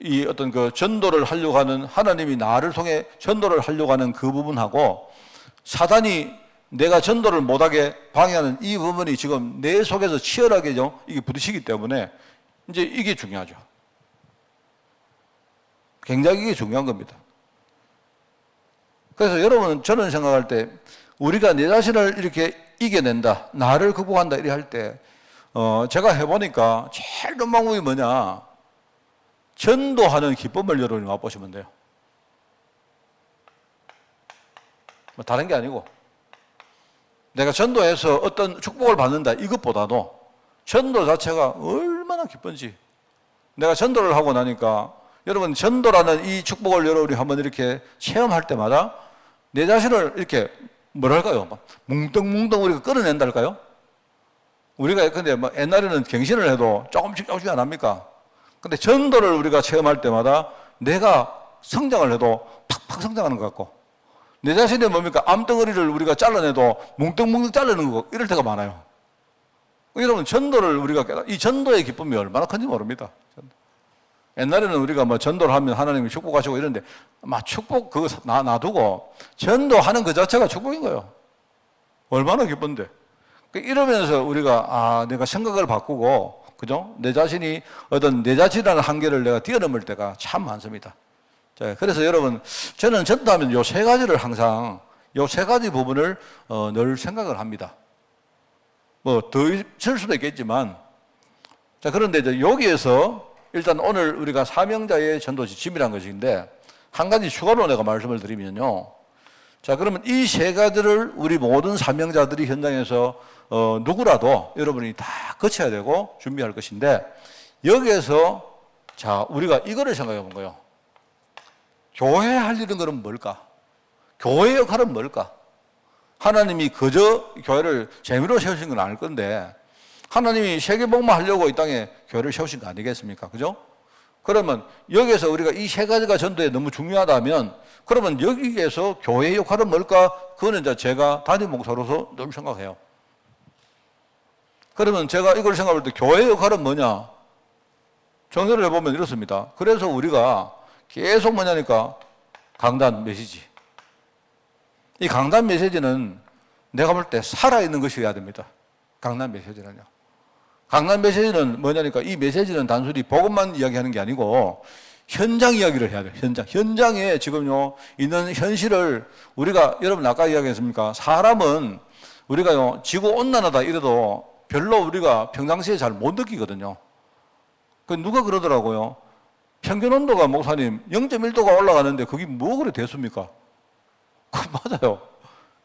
이 어떤 그 전도를 하려고 하는 하나님이 나를 통해 전도를 하려고 하는 그 부분하고 사단이 내가 전도를 못하게 방해하는 이 부분이 지금 내 속에서 치열하게 이게 부딪히기 때문에 이제 이게 중요하죠. 굉장히 이게 중요한 겁니다. 그래서 여러분 저는 생각할 때 우리가 내 자신을 이렇게 이겨낸다, 나를 극복한다 이렇게 할 때 제가 해보니까 제일 좋은 방법이 뭐냐? 전도하는 기쁨을 여러분이 맛보시면 돼요. 뭐 다른 게 아니고 내가 전도해서 어떤 축복을 받는다 이것보다도 전도 자체가 얼마나 기쁜지 내가 전도를 하고 나니까 여러분 전도라는 이 축복을 여러분이 한번 이렇게 체험할 때마다 내 자신을 이렇게 뭐랄까요? 막 뭉덩뭉덩 우리가 끌어낸달까요? 우리가 근데 뭐 옛날에는 갱신을 해도 조금씩 안 합니까? 근데 전도를 우리가 체험할 때마다 내가 성장을 해도 팍팍 성장하는 것 같고 내 자신의 뭡니까? 암덩어리를 우리가 잘라내도 뭉덩뭉덩 잘라내는 거 이럴 때가 많아요. 여러분 전도를 우리가 이 전도의 기쁨이 얼마나 큰지 모릅니다. 옛날에는 우리가 뭐 전도를 하면 하나님이 축복하시고 이런데 막 축복 그거 놔두고 전도하는 그 자체가 축복인 거예요. 얼마나 기쁜데. 이러면서 우리가 내가 생각을 바꾸고 그죠? 내 자신이 어떤 내 자신이라는 한계를 내가 뛰어넘을 때가 참 많습니다. 자, 그래서 여러분 저는 전도하면 요 세 가지를 항상 요 세 가지 부분을 늘 생각을 합니다. 뭐 더 있을 수도 있겠지만 자 그런데 이제 여기에서 일단 오늘 우리가 사명자의 전도 지침이라는 것인데 한 가지 추가로 내가 말씀을 드리면요. 자 그러면 이 세 가지를 우리 모든 사명자들이 현장에서 누구라도 여러분이 다 거쳐야 되고 준비할 것인데 여기에서 자 우리가 이거를 생각해 본 거예요. 교회 할 일은 그럼 뭘까? 교회 역할은 뭘까? 하나님이 그저 교회를 재미로 세우신 건 아닐 건데 하나님이 세계복음화 하려고 이 땅에 교회를 세우신 거 아니겠습니까? 그죠? 그러면 여기에서 우리가 이 세 가지가 전도에 너무 중요하다면 그러면 여기에서 교회의 역할은 뭘까? 그거는 이제 제가 담임 목사로서 늘 생각해요. 그러면 제가 이걸 생각할 때 교회의 역할은 뭐냐? 정리를 해보면 이렇습니다. 그래서 우리가 계속 뭐냐니까 강단 메시지. 이 강단 메시지는 내가 볼 때 살아있는 것이어야 됩니다. 강단 메시지는요. 강단 메시지는 뭐냐니까 이 메시지는 단순히 복음만 이야기하는 게 아니고 현장 이야기를 해야 돼요. 현장에 지금요 있는 현실을 우리가 여러분 아까 이야기했습니까? 사람은 우리가요 지구 온난화다 이래도 별로 우리가 평상시에 잘 못 느끼거든요. 그 누가 그러더라고요. 평균 온도가 목사님 0.1도가 올라가는데 그게 뭐 그래 대수입니까? 그 맞아요.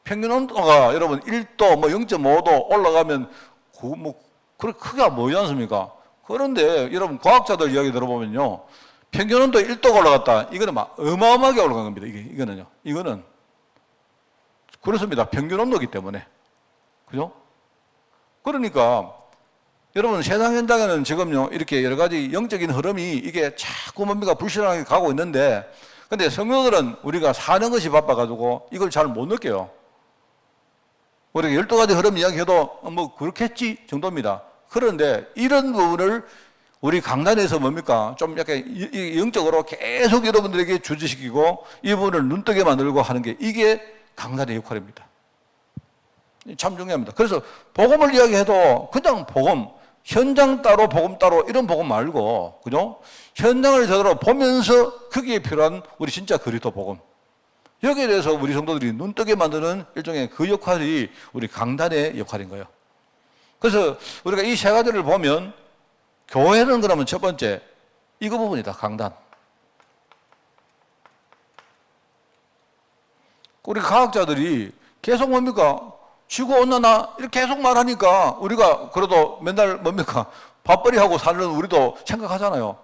평균 온도가 여러분 1도 뭐 0.5도 올라가면 그 뭐 그렇게 크게 안 보이지 않습니까? 그런데 여러분 과학자들 이야기 들어보면요. 평균 온도 1도가 올라갔다. 이거는 막 어마어마하게 올라간 겁니다. 이거는요. 이거는 그렇습니다. 평균 온도이기 때문에. 그죠? 그러니까 여러분 세상 현장에는 지금요 이렇게 여러 가지 영적인 흐름이 이게 자꾸 뭡니까 불신하게 가고 있는데 근데 성도들은 우리가 사는 것이 바빠가지고 이걸 잘 못 느껴요. 우리가 12가지 흐름 이야기해도 뭐 그렇겠지 정도입니다. 그런데 이런 부분을 우리 강단에서 뭡니까 좀 약간 영적으로 계속 여러분들에게 주지시키고 이 부분을 눈뜨게 만들고 하는 게 이게 강단의 역할입니다. 참 중요합니다. 그래서 복음을 이야기해도 그냥 복음 현장 따로 복음 따로 이런 복음 말고 그죠? 현장을 제대로 보면서 거기에 필요한 우리 진짜 그리스도 복음 여기에 대해서 우리 성도들이 눈뜨게 만드는 일종의 그 역할이 우리 강단의 역할인 거예요. 그래서 우리가 이 세 가지를 보면 교회는 그러면 첫 번째 이거 부분이다. 강단. 우리 과학자들이 계속 뭡니까 지구온난화 이렇게 계속 말하니까 우리가 그래도 맨날 뭡니까 밥벌이 하고 사는 우리도 생각하잖아요.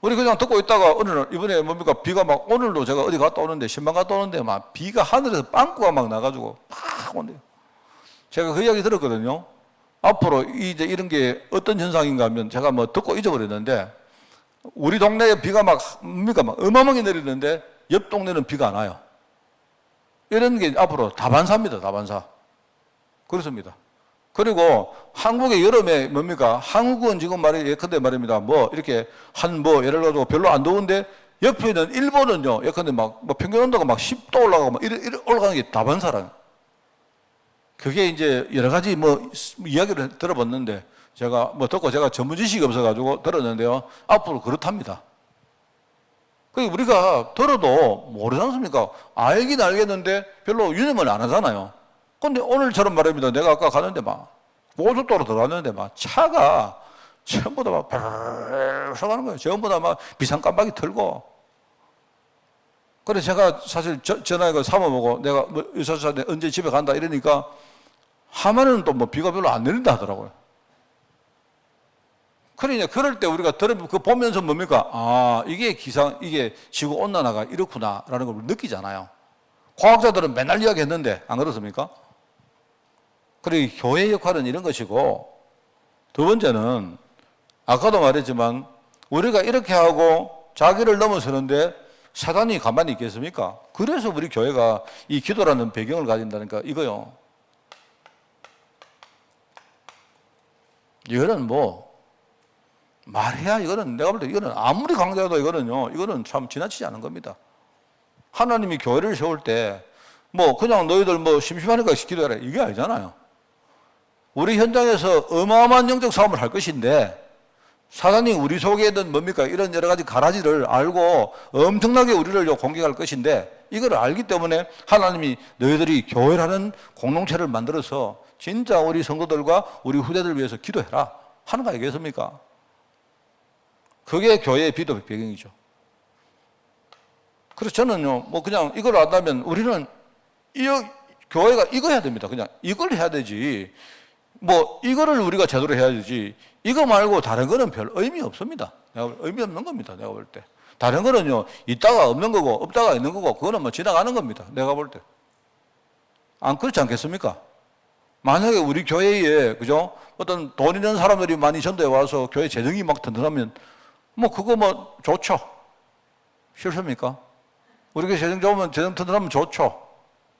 우리 그냥 듣고 있다가 어느 날 이번에 뭡니까 비가 막 오늘도 제가 어디 갔다 오는데 신방 갔다 오는데 막 비가 하늘에서 빵꾸가 막 나가지고 팍 오는데요. 제가 그 이야기 들었거든요. 앞으로 이제 이런 게 어떤 현상인가 하면 제가 뭐 듣고 잊어버렸는데 우리 동네에 비가 막 뭡니까 막 어마어마하게 내리는데 옆 동네는 비가 안 와요. 이런 게 앞으로 다반사입니다. 다반사. 그렇습니다. 그리고 한국의 여름에 뭡니까? 한국은 지금 예컨대 말입니다. 뭐 이렇게 예를 들어서 별로 안 더운데 옆에 있는 일본은요. 예컨대 뭐 평균 온도가 막 10도 올라가고 막 이래 올라가는 게 다반사라는. 그게 이제 여러 가지 뭐 이야기를 들어봤는데 제가 뭐 듣고 제가 전문 지식이 없어가지고 들었는데요. 앞으로 그렇답니다. 그 우리가 들어도 모르지 않습니까? 알긴 알겠는데 별로 유념을 안 하잖아요. 근데 오늘처럼 말입니다. 내가 아까 가는데 막 고속도로 들어갔는데 막 차가 전부 다 막 벌써 가는 거예요. 전부 다 막 비상 깜빡이 틀고 그래서 제가 사실 전화해서 사모보고 내가 뭐 의사사 언제 집에 간다 이러니까 하면은 또 뭐 비가 별로 안 내린다 하더라고요. 그러니까 그럴 때 우리가 그 보면서 뭡니까? 아, 이게 이게 지구 온난화가 이렇구나라는 걸 느끼잖아요. 과학자들은 맨날 이야기했는데 안 그렇습니까? 그리고 교회의 역할은 이런 것이고, 두 번째는 아까도 말했지만 우리가 이렇게 하고 자기를 넘어서는데 사단이 가만히 있겠습니까? 그래서 우리 교회가 이 기도라는 배경을 가진다니까 이거요. 이거는 뭐 말해야 이거는 내가 볼 때 이거는 아무리 강조해도 이거는 참 지나치지 않은 겁니다. 하나님이 교회를 세울 때 뭐 그냥 너희들 뭐 심심하니까 기도해라 이게 아니잖아요. 우리 현장에서 어마어마한 영적 싸움을 할 것인데 사단이 우리 속에는 뭡니까? 이런 여러 가지 가라지를 알고 엄청나게 우리를 공격할 것인데 이걸 알기 때문에 하나님이 너희들이 교회라는 공동체를 만들어서 진짜 우리 성도들과 우리 후대들 위해서 기도해라 하는 거 아니겠습니까? 그게 교회의 비도 배경이죠. 그래서 저는요, 뭐 그냥 이걸 안다면 우리는 교회가 이거 해야 됩니다. 그냥 이걸 해야 되지. 뭐 이거를 우리가 제대로 해야 되지. 이거 말고 다른 거는 별 의미 없습니다. 의미 없는 겁니다. 내가 볼 때. 다른 거는요, 있다가 없는 거고, 없다가 있는 거고, 그거는 뭐 지나가는 겁니다. 내가 볼 때. 안 그렇지 않겠습니까? 만약에 우리 교회에, 그죠? 어떤 돈 있는 사람들이 많이 전도해 와서 교회 재정이 막 든든하면, 뭐 그거 뭐 좋죠. 싫습니까? 우리 교회 재정 좋으면 재정 든든하면 좋죠.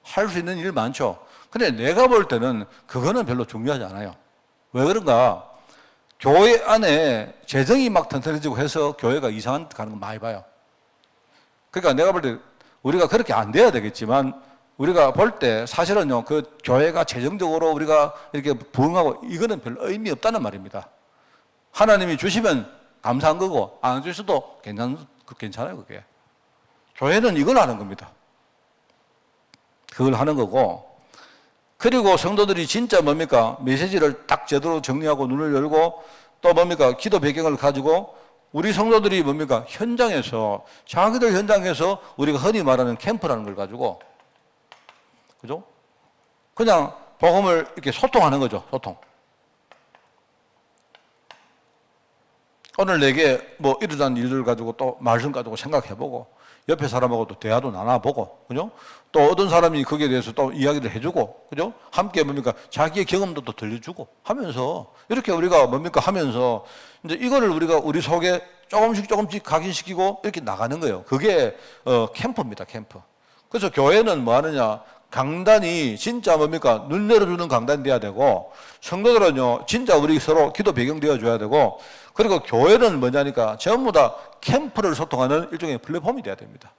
할 수 있는 일 많죠. 근데 내가 볼 때는 그거는 별로 중요하지 않아요. 왜 그런가? 교회 안에 재정이 막 튼튼해지고 해서 교회가 이상한 가는 거 많이 봐요. 그러니까 내가 볼 때 우리가 그렇게 안 돼야 되겠지만 우리가 볼 때 사실은요, 그 교회가 재정적으로 우리가 이렇게 부흥하고 이거는 별 의미 없다는 말입니다. 하나님이 주시면 감사한 거고 안 주셔도 괜찮아요, 그게. 교회는 이걸 하는 겁니다. 그걸 하는 거고, 그리고 성도들이 진짜 뭡니까? 메시지를 딱 제대로 정리하고 눈을 열고 또 뭡니까? 기도 배경을 가지고 우리 성도들이 뭡니까? 현장에서, 자기들 현장에서 우리가 흔히 말하는 캠프라는 걸 가지고, 그죠? 그냥 복음을 이렇게 소통하는 거죠, 소통. 오늘 내게 뭐 이러한 일들 가지고 또 말씀 가지고 생각해보고 옆에 사람하고도 대화도 나눠보고, 그죠? 또 어떤 사람이 거기에 대해서 또 이야기를 해주고, 그죠? 함께 뭡니까? 자기의 경험도 또 들려주고 하면서, 이렇게 우리가 뭡니까? 하면서, 이제 이거를 우리가 우리 속에 조금씩 각인시키고 이렇게 나가는 거예요. 그게, 캠프입니다, 캠프. 그래서 교회는 뭐 하느냐? 강단이 진짜 뭡니까? 눈 열어주는 강단이 돼야 되고, 성도들은요, 진짜 우리 서로 기도 배경 되어줘야 되고, 그리고 교회는 뭐냐니까 전부 다 캠프를 소통하는 일종의 플랫폼이 돼야 됩니다.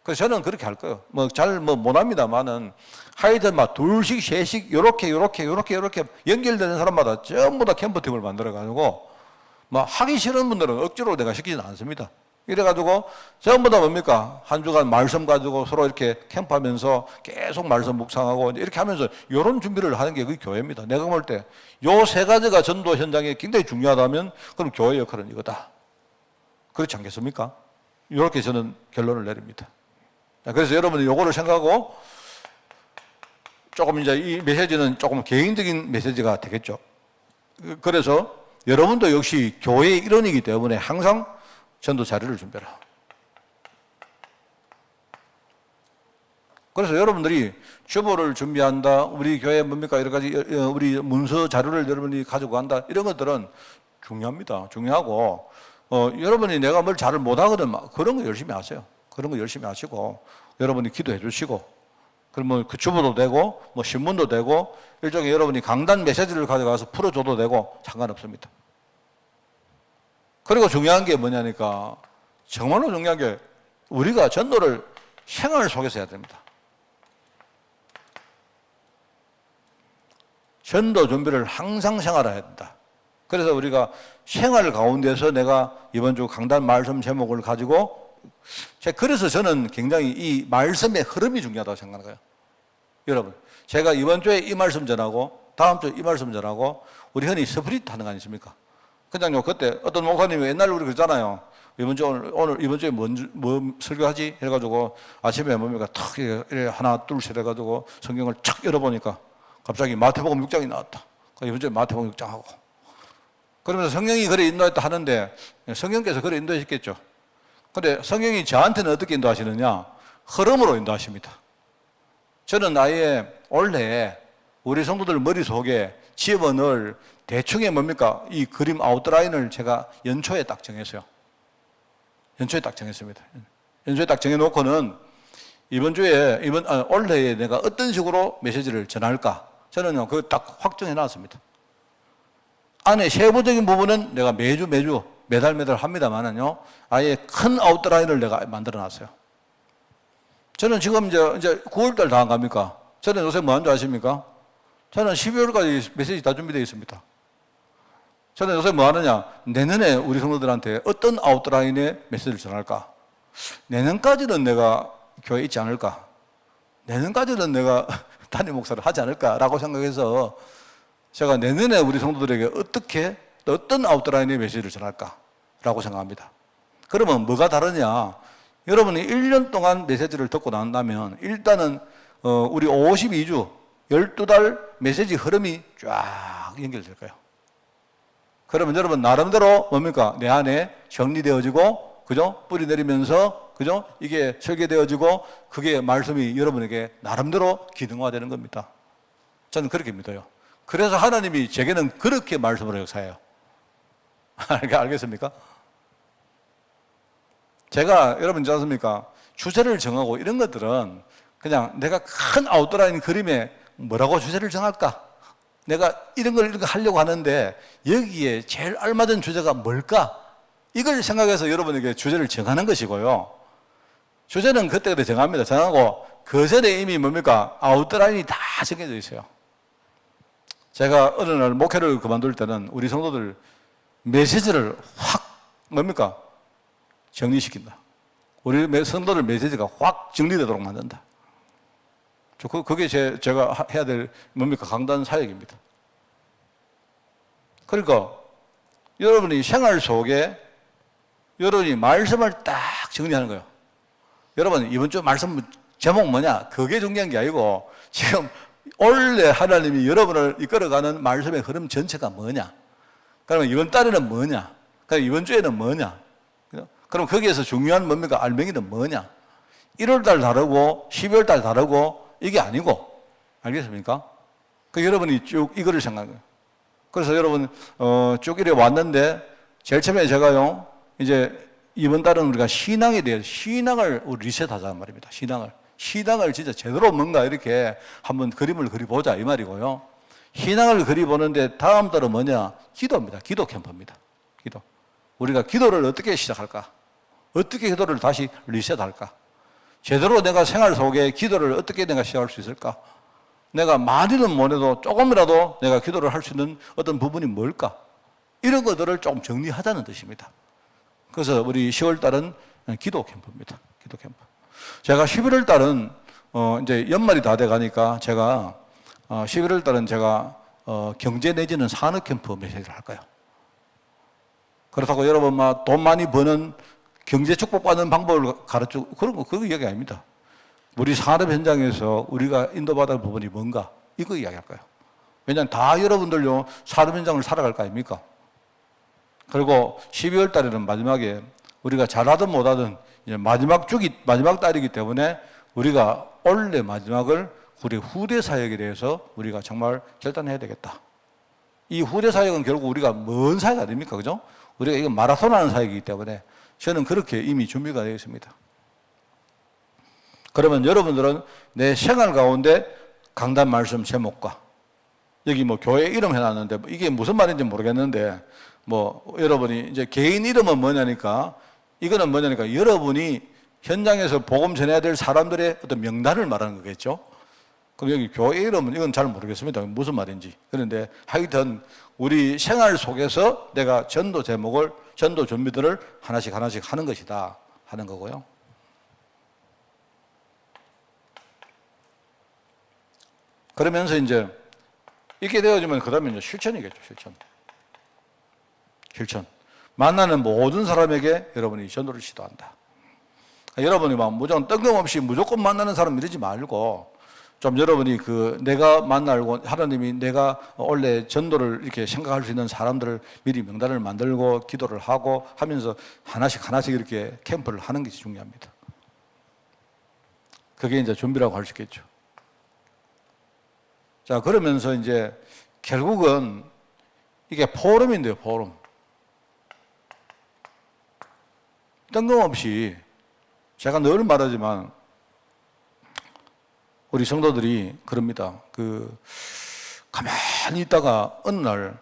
그래서 저는 그렇게 할 거예요. 뭐 잘 못합니다만은 하여튼 막 둘씩, 셋씩, 요렇게 연결되는 사람마다 전부 다 캠프팀을 만들어가지고, 뭐 하기 싫은 분들은 억지로 내가 시키지는 않습니다. 이래가지고 전부 다 뭡니까? 한 주간 말씀 가지고 서로 이렇게 캠프하면서 계속 말씀 묵상하고 이렇게 하면서 이런 준비를 하는 게 그 교회입니다. 내가 볼 때 요 세 가지가 전도 현장에 굉장히 중요하다면 그럼 교회 역할은 이거다. 그렇지 않겠습니까? 이렇게 저는 결론을 내립니다. 그래서 여러분이 요거를 생각하고 조금 이제 이 메시지는 조금 개인적인 메시지가 되겠죠. 그래서 여러분도 역시 교회의 일원이기 때문에 항상 전도 자료를 준비해라. 그래서 여러분들이 주보를 준비한다, 우리 교회 뭡니까? 여러 가지 우리 문서 자료를 여러분이 가지고 간다. 이런 것들은 중요합니다. 중요하고, 여러분이 내가 뭘 잘을 못하거든, 그런 거 열심히 하세요. 그런 거 열심히 하시고, 여러분이 기도해 주시고, 그러면 그 주보도 되고, 뭐 신문도 되고, 일종의 여러분이 강단 메시지를 가져가서 풀어줘도 되고, 상관없습니다. 그리고 중요한 게 뭐냐니까, 정말로 중요한 게 우리가 전도를 생활 속에서 해야 됩니다. 전도 준비를 항상 생활해야 된다. 그래서 우리가 생활 가운데서 내가 이번 주 강단 말씀 제목을 가지고, 그래서 저는 굉장히 이 말씀의 흐름이 중요하다고 생각해요. 여러분, 제가 이번 주에 이 말씀 전하고 다음 주에 이 말씀 전하고 우리 흔히 스프릿 하는 거 아니십니까? 그냥요, 그때 어떤 목사님이 옛날에 우리 그러잖아요. 이번 주에 뭐 설교하지? 해가지고 아침에 뭡니까? 탁, 이래 하나, 둘, 셋 해가지고 성경을 착 열어보니까 갑자기 마태복음 6장이 나왔다. 이번 주에 마태복음 6장 하고. 그러면서 성령이 그래 인도했다 하는데 성령께서 그래 인도했겠죠. 근데 성령이 저한테는 어떻게 인도하시느냐? 흐름으로 인도하십니다. 저는 아예 원래 우리 성도들 머릿속에 집어넣을 대충의 뭡니까? 이 그림 아웃라인을 제가 연초에 딱 정했어요. 연초에 딱 정했습니다. 연초에 딱 정해놓고는 올해에 내가 어떤 식으로 메시지를 전할까? 저는요, 그거 딱 확정해 놨습니다. 안에 세부적인 부분은 내가 매달 합니다만은요, 아예 큰 아웃라인을 내가 만들어 놨어요. 저는 지금 이제 9월달 다 안 갑니까? 저는 요새 뭐 하는 줄 아십니까? 저는 12월까지 메시지 다 준비되어 있습니다. 저는 요새 뭐 하느냐? 내년에 우리 성도들한테 어떤 아웃라인의 메시지를 전할까? 내년까지는 내가 교회에 있지 않을까? 내년까지는 내가 담임 목사를 하지 않을까라고 생각해서 제가 내년에 우리 성도들에게 어떤 아웃라인의 메시지를 전할까라고 생각합니다. 그러면 뭐가 다르냐? 여러분이 1년 동안 메시지를 듣고 난다면 일단은 우리 52주 12달 메시지 흐름이 쫙 연결될 거예요. 그러면 여러분 나름대로 뭡니까? 내 안에 정리되어지고, 그죠? 뿌리 내리면서, 그죠? 이게 설계되어지고, 그게 말씀이 여러분에게 나름대로 기능화되는 겁니다. 저는 그렇게 믿어요. 그래서 하나님이 제게는 그렇게 말씀을 역사해요. 알겠습니까? 제가 여러분 있지 않습니까? 주제를 정하고 이런 것들은 그냥 내가 큰 아웃라인 그림에 뭐라고 주제를 정할까? 내가 이런 걸 하려고 하는데 여기에 제일 알맞은 주제가 뭘까? 이걸 생각해서 여러분에게 주제를 정하는 것이고요. 주제는 그때그때 정합니다. 정하고 그 전에 이미 뭡니까? 아웃라인이 다 정해져 있어요. 제가 어느 날 목회를 그만둘 때는 우리 성도들 메시지를 확 뭡니까? 정리시킨다. 우리 성도들 메시지가 확 정리되도록 만든다. 그게 제가 해야 될 뭡니까? 강단 사역입니다. 그러니까 여러분이 생활 속에 여러분이 말씀을 딱 정리하는 거예요. 여러분 이번 주 말씀 제목 뭐냐? 그게 중요한 게 아니고 지금 원래 하나님이 여러분을 이끌어가는 말씀의 흐름 전체가 뭐냐? 그러면 이번 달에는 뭐냐? 그럼 이번 주에는 뭐냐? 그럼 거기에서 중요한 뭡니까? 알맹이는 뭐냐? 1월달 다르고 12월달 다르고 이게 아니고, 알겠습니까? 여러분이 쭉 이거를 생각해요. 그래서 여러분 쭉 이래 왔는데 제일 처음에 제가요, 이제 이번 달은 우리가 신앙에 대해서 신앙을 리셋하자 말입니다. 신앙을 진짜 제대로 뭔가 이렇게 한번 그림을 그려보자 이 말이고요. 신앙을 그려보는데 다음 달은 뭐냐? 기도입니다. 기도 캠프입니다. 기도. 우리가 기도를 어떻게 시작할까? 어떻게 기도를 다시 리셋할까? 제대로 내가 생활 속에 기도를 어떻게 내가 시작할 수 있을까? 내가 많이는 못해도 조금이라도 내가 기도를 할 수 있는 어떤 부분이 뭘까? 이런 것들을 조금 정리하자는 뜻입니다. 그래서 우리 10월 달은 기도 캠프입니다. 기도 캠프. 제가 11월 달은 이제 연말이 다 돼 가니까 제가 11월 달은 제가 경제 내지는 산업 캠프 메시지를 할 거예요. 그렇다고 여러분 막 돈 많이 버는 경제 축복받는 방법을 가르치고 그런 거 그거 이야기 아닙니다. 우리 산업 현장에서 우리가 인도받을 부분이 뭔가 이거 이야기할 거예요. 왜냐하면 다 여러분들요 산업 현장을 살아갈 거 아닙니까? 그리고 12월 달에는 마지막에 우리가 잘하든 못하든 이제 마지막 달이기 때문에 우리가 올해 마지막을 우리 후대 사역에 대해서 우리가 정말 결단해야 되겠다. 이 후대 사역은 결국 우리가 먼 사역 아닙니까? 그죠? 우리가 이거 마라톤 하는 사역이기 때문에 저는 그렇게 이미 준비가 되어 있습니다. 그러면 여러분들은 내 생활 가운데 강단 말씀 제목과 여기 뭐 교회 이름 해놨는데 이게 무슨 말인지 모르겠는데 뭐 여러분이 이제 개인 이름은 뭐냐니까 이거는 뭐냐니까 여러분이 현장에서 복음 전해야 될 사람들의 어떤 명단을 말하는 거겠죠. 그럼 여기 교회 이름은 이건 잘 모르겠습니다. 무슨 말인지. 그런데 하여튼 우리 생활 속에서 내가 전도 준비들을 하나씩 하는 것이다 하는 거고요. 그러면서 이제 이렇게 되어지면 그 다음에 이제 실천이겠죠. 실천. 만나는 모든 사람에게 여러분이 전도를 시도한다. 여러분이 막 무조건 뜬금없이 무조건 만나는 사람 이러지 말고 좀 여러분이 내가 만나고 하나님이 내가 원래 전도를 이렇게 생각할 수 있는 사람들을 미리 명단을 만들고 기도를 하고 하면서 하나씩 이렇게 캠프를 하는 게 중요합니다. 그게 이제 준비라고 할 수 있겠죠. 자, 그러면서 이제 결국은 이게 포럼인데요, 포럼. 뜬금없이 제가 늘 말하지만 우리 성도들이 그럽니다. 가만히 있다가 어느 날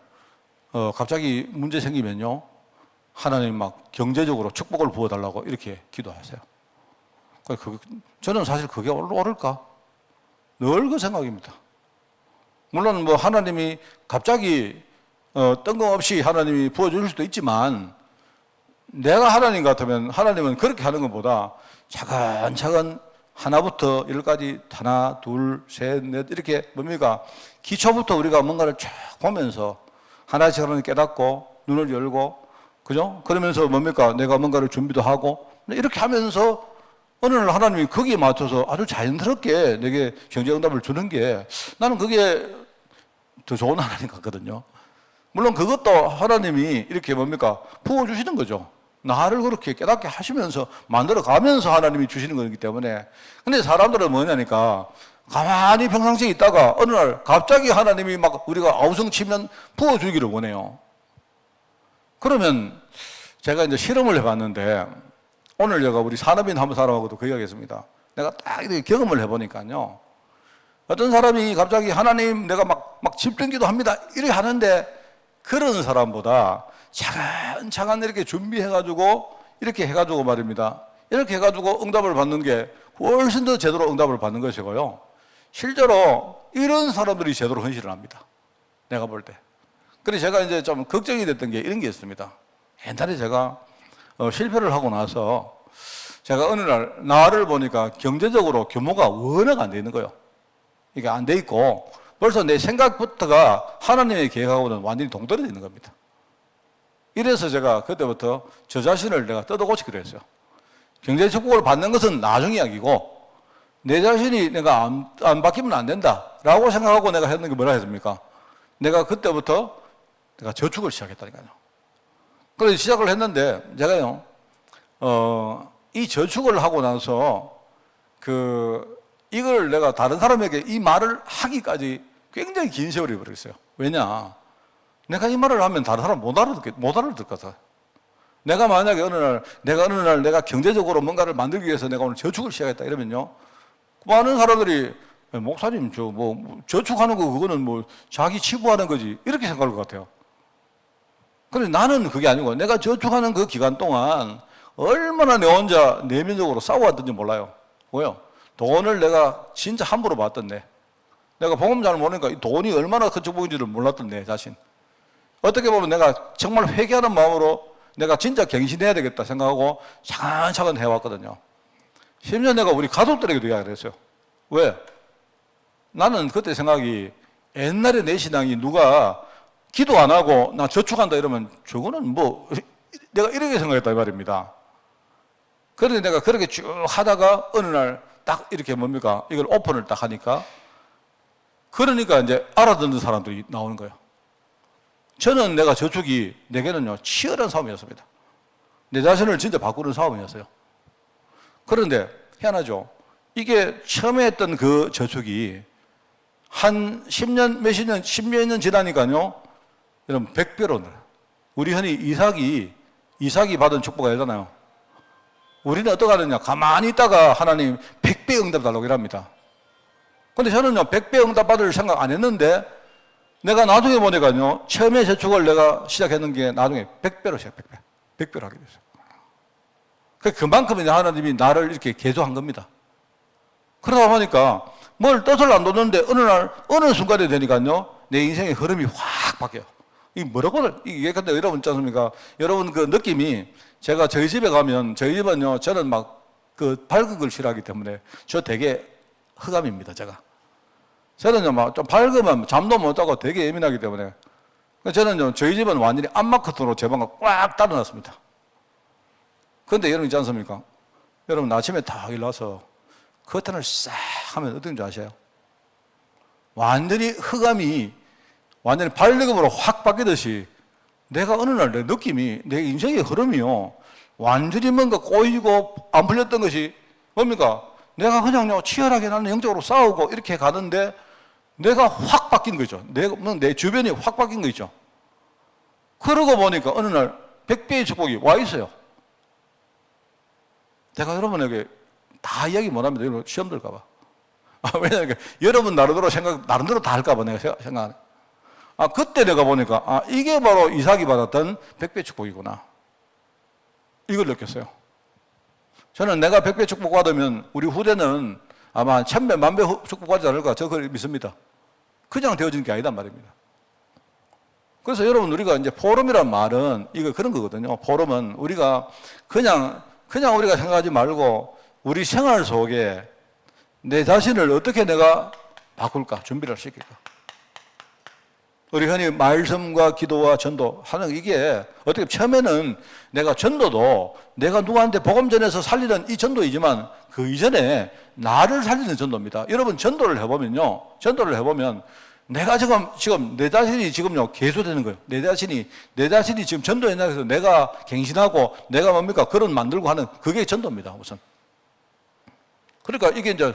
갑자기 문제 생기면요, 하나님 막 경제적으로 축복을 부어달라고 이렇게 기도하세요. 저는 사실 그게 옳을까? 늘 그 생각입니다. 물론 뭐 하나님이 갑자기 뜬금없이 하나님이 부어줄 수도 있지만 내가 하나님 같으면 하나님은 그렇게 하는 것보다 차근차근 하나부터 열까지 하나, 둘, 셋, 넷 이렇게 뭡니까? 기초부터 우리가 뭔가를 쫙 보면서 하나씩 하나씩 깨닫고 눈을 열고 그죠? 그러면서 뭡니까? 내가 뭔가를 준비도 하고 이렇게 하면서 어느 날 하나님이 거기에 맞춰서 아주 자연스럽게 내게 경제응답을 주는 게 나는 그게 더 좋은 하나님 같거든요. 물론 그것도 하나님이 이렇게 뭡니까? 부어주시는 거죠. 나를 그렇게 깨닫게 하시면서 만들어 가면서 하나님이 주시는 거기 때문에. 근데 사람들은 뭐냐니까 가만히 평상시에 있다가 어느 날 갑자기 하나님이 막 우리가 아우성치면 부어주기를 원해요. 그러면 제가 이제 실험을 해봤는데 오늘 제가 우리 산업인 한 사람하고도 그 이야기 했습니다. 내가 딱 이렇게 경험을 해보니까요. 어떤 사람이 갑자기 하나님 내가 막 집중기도 합니다. 이렇게 하는데 그런 사람보다 차근차근 이렇게 준비해가지고 이렇게 해가지고 말입니다. 이렇게 해가지고 응답을 받는 게 훨씬 더 제대로 응답을 받는 것이고요. 실제로 이런 사람들이 제대로 헌신을 합니다. 내가 볼 때. 그래서 제가 이제 좀 걱정이 됐던 게 이런 게 있습니다. 옛날에 제가 실패를 하고 나서 제가 어느 날 나를 보니까 경제적으로 규모가 워낙 안 돼 있는 거예요. 이게 안 돼 있고 벌써 내 생각부터가 하나님의 계획하고는 완전히 동떨어져 있는 겁니다. 이래서 제가 그때부터 저 자신을 내가 뜯어고치기로 했어요. 경제 축복을 받는 것은 나중 이야기고 내 자신이 내가 안 바뀌면 안 된다라고 생각하고 내가 했는 게 뭐라 했습니까? 내가 그때부터 내가 저축을 시작했다니까요. 그래서 시작을 했는데 제가요, 이 저축을 하고 나서 이걸 내가 다른 사람에게 이 말을 하기까지 굉장히 긴 세월이 버렸어요. 왜냐? 내가 이 말을 하면 다른 사람 못 알아듣을 것 같아. 내가 만약에 어느 날 내가 경제적으로 뭔가를 만들기 위해서 내가 오늘 저축을 시작했다 이러면요. 많은 사람들이 목사님 저축하는 거 그거는 뭐 자기 치부하는 거지 이렇게 생각할 것 같아요. 그런데 나는 그게 아니고 내가 저축하는 그 기간 동안 얼마나 내 혼자 내면적으로 싸워왔던지 몰라요. 왜요? 돈을 내가 진짜 함부로 받던데 내가 복음 잘 모르니까 이 돈이 얼마나 큰 축복인지를 몰랐던 내 자신. 어떻게 보면 내가 정말 회개하는 마음으로 내가 진짜 갱신해야 되겠다 생각하고 차근차근 해왔거든요. 심지어 내가 우리 가족들에게도 이야기를 했어요. 왜? 나는 그때 생각이 옛날에 내 신앙이 누가 기도 안 하고 나 저축한다 이러면 저거는 뭐 내가 이렇게 생각했다 이 말입니다. 그런데 내가 그렇게 쭉 하다가 어느 날 딱 이렇게 뭡니까? 이걸 오픈을 딱 하니까 그러니까 이제 알아듣는 사람들이 나오는 거예요. 저는 내가 저축이 내게는요 치열한 싸움이었습니다. 내 자신을 진짜 바꾸는 싸움이었어요. 그런데 희한하죠. 이게 처음에 했던 그 저축이 한 10년, 십몇 년 지나니까요, 여러분 100배로 늘어요. 우리 흔히 이삭이 받은 축복 알잖아요. 우리는 어떻게 하느냐? 가만히 있다가 하나님 100배 응답 달라고 이랍니다. 근데 저는요 100배 응답 받을 생각 안 했는데 내가 나중에 보니까요 처음에 저축을 내가 시작했는 게 나중에 100배로 100배로 하게 됐어요. 그만큼 이제 하나님이 나를 이렇게 개조한 겁니다. 그러다 보니까 뭘 뜻을 안 뒀는데 어느 순간에 되니까요 내 인생의 흐름이 확 바뀌어요. 이게 뭐라고 이게 근데 여러분 있지 않습니까? 여러분 그 느낌이 제가 저희 집에 가면 저희 집은요 저는 막 그 밝은 걸 싫어하기 때문에 저 되게 흑암입니다. 저는요 막 좀 밝으면 잠도 못 자고 되게 예민하기 때문에 저는요, 저희 집은 완전히 암막커튼으로 제 방을 꽉 닫아놨습니다. 그런데 여러분 있지 않습니까? 여러분 아침에 딱 일어나서 커튼을 싹 하면 어떤 줄 아세요? 완전히 흑암이 완전히 발레금으로 확 바뀌듯이 내가 어느 날 내 느낌이, 내 인생의 흐름이요, 완전히 뭔가 꼬이고 안 풀렸던 것이 뭡니까? 내가 그냥요, 치열하게 나는 영적으로 싸우고 이렇게 가는데 내가 확 바뀐 거죠. 내 주변이 확 바뀐 거 있죠. 그러고 보니까 어느 날 100배의 축복이 와 있어요. 제가 여러분에게 다 이야기 못 합니다. 여러분 시험 들까봐. 왜냐하면 여러분 나름대로 다 할까봐 내가 생각하네. 그때 내가 보니까, 이게 바로 이삭이 받았던 100배 축복이구나. 이걸 느꼈어요. 저는 내가 100배 축복 받으면 우리 후대는 아마 1000배, 1000배 축복 받지 않을까, 저 그걸 믿습니다. 그냥 되어지는 게 아니단 말입니다. 그래서 여러분, 우리가 이제 포럼이란 말은 이거 그런 거거든요. 포럼은 우리가 그냥 우리가 생각하지 말고 우리 생활 속에 내 자신을 어떻게 내가 바꿀까, 준비를 시킬까. 우리 흔히 말씀과 기도와 전도 하는 이게 어떻게 처음에는 내가 전도도 내가 누구한테 복음 전해서 살리는 이 전도이지만 그 이전에 나를 살리는 전도입니다. 여러분 전도를 해보면 내가 지금 내 자신이 지금요 개소되는 거예요. 내 자신이 지금 전도했나 해서 내가 갱신하고 내가 뭡니까 그런 만들고 하는 그게 전도입니다. 우선. 그러니까 이게 이제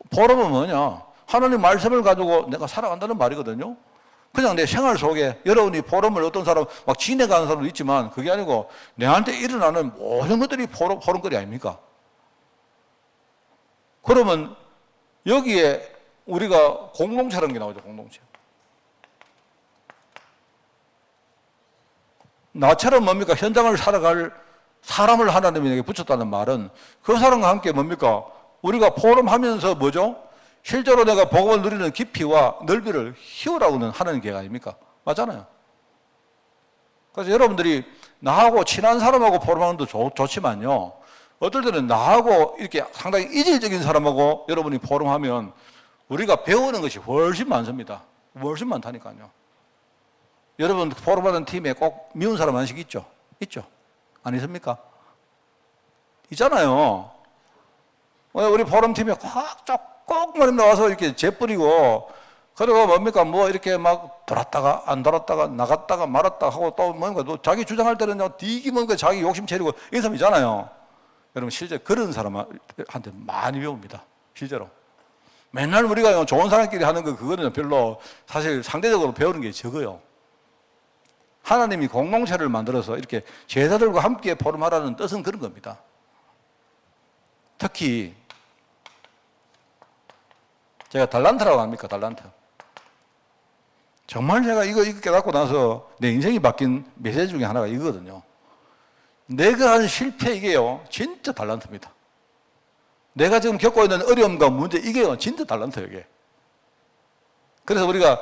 포럼은 뭐냐? 하나님 말씀을 가지고 내가 살아간다는 말이거든요. 그냥 내 생활 속에 여러분이 포럼을 어떤 사람 막 지내가는 사람도 있지만 그게 아니고 내한테 일어나는 모든 것들이 포럼거리 아닙니까? 그러면 여기에 우리가 공동체라는 게 나오죠. 공동체. 나처럼 뭡니까? 현장을 살아갈 사람을 하나님에게 붙였다는 말은 그 사람과 함께 뭡니까? 우리가 포럼하면서 뭐죠? 실제로 내가 복음을 누리는 깊이와 넓이를 키우라고는 하는 게 아닙니까? 맞잖아요. 그래서 여러분들이 나하고 친한 사람하고 포럼하는 것도 좋지만요. 어떨 때는 나하고 이렇게 상당히 이질적인 사람하고 여러분이 포럼하면 우리가 배우는 것이 훨씬 많습니다. 훨씬 많다니까요. 여러분 포럼하는 팀에 꼭 미운 사람 한식 있죠? 있죠? 안 있습니까? 있잖아요. 우리 포럼팀에 꼭 나와서 이렇게 재뿌리고, 그리고 뭡니까, 이렇게 막 돌았다가, 안 돌았다가, 나갔다가, 말았다가 하고 또 뭔가, 자기 주장할 때는 되게 뭔가 자기 욕심 채리고, 이런 사람 있잖아요. 여러분, 실제 그런 사람한테 많이 배웁니다. 실제로. 맨날 우리가 좋은 사람끼리 하는 그거는 별로 사실 상대적으로 배우는 게 적어요. 하나님이 공동체를 만들어서 이렇게 제자들과 함께 포럼하라는 뜻은 그런 겁니다. 특히, 제가 달란트라고 합니까? 달란트. 정말 제가 이거 깨닫고 나서 내 인생이 바뀐 메시지 중에 하나가 이거거든요. 내가 한 실패 이게요, 진짜 달란트입니다. 내가 지금 겪고 있는 어려움과 문제 이게요, 진짜 달란트예요, 이게. 그래서 우리가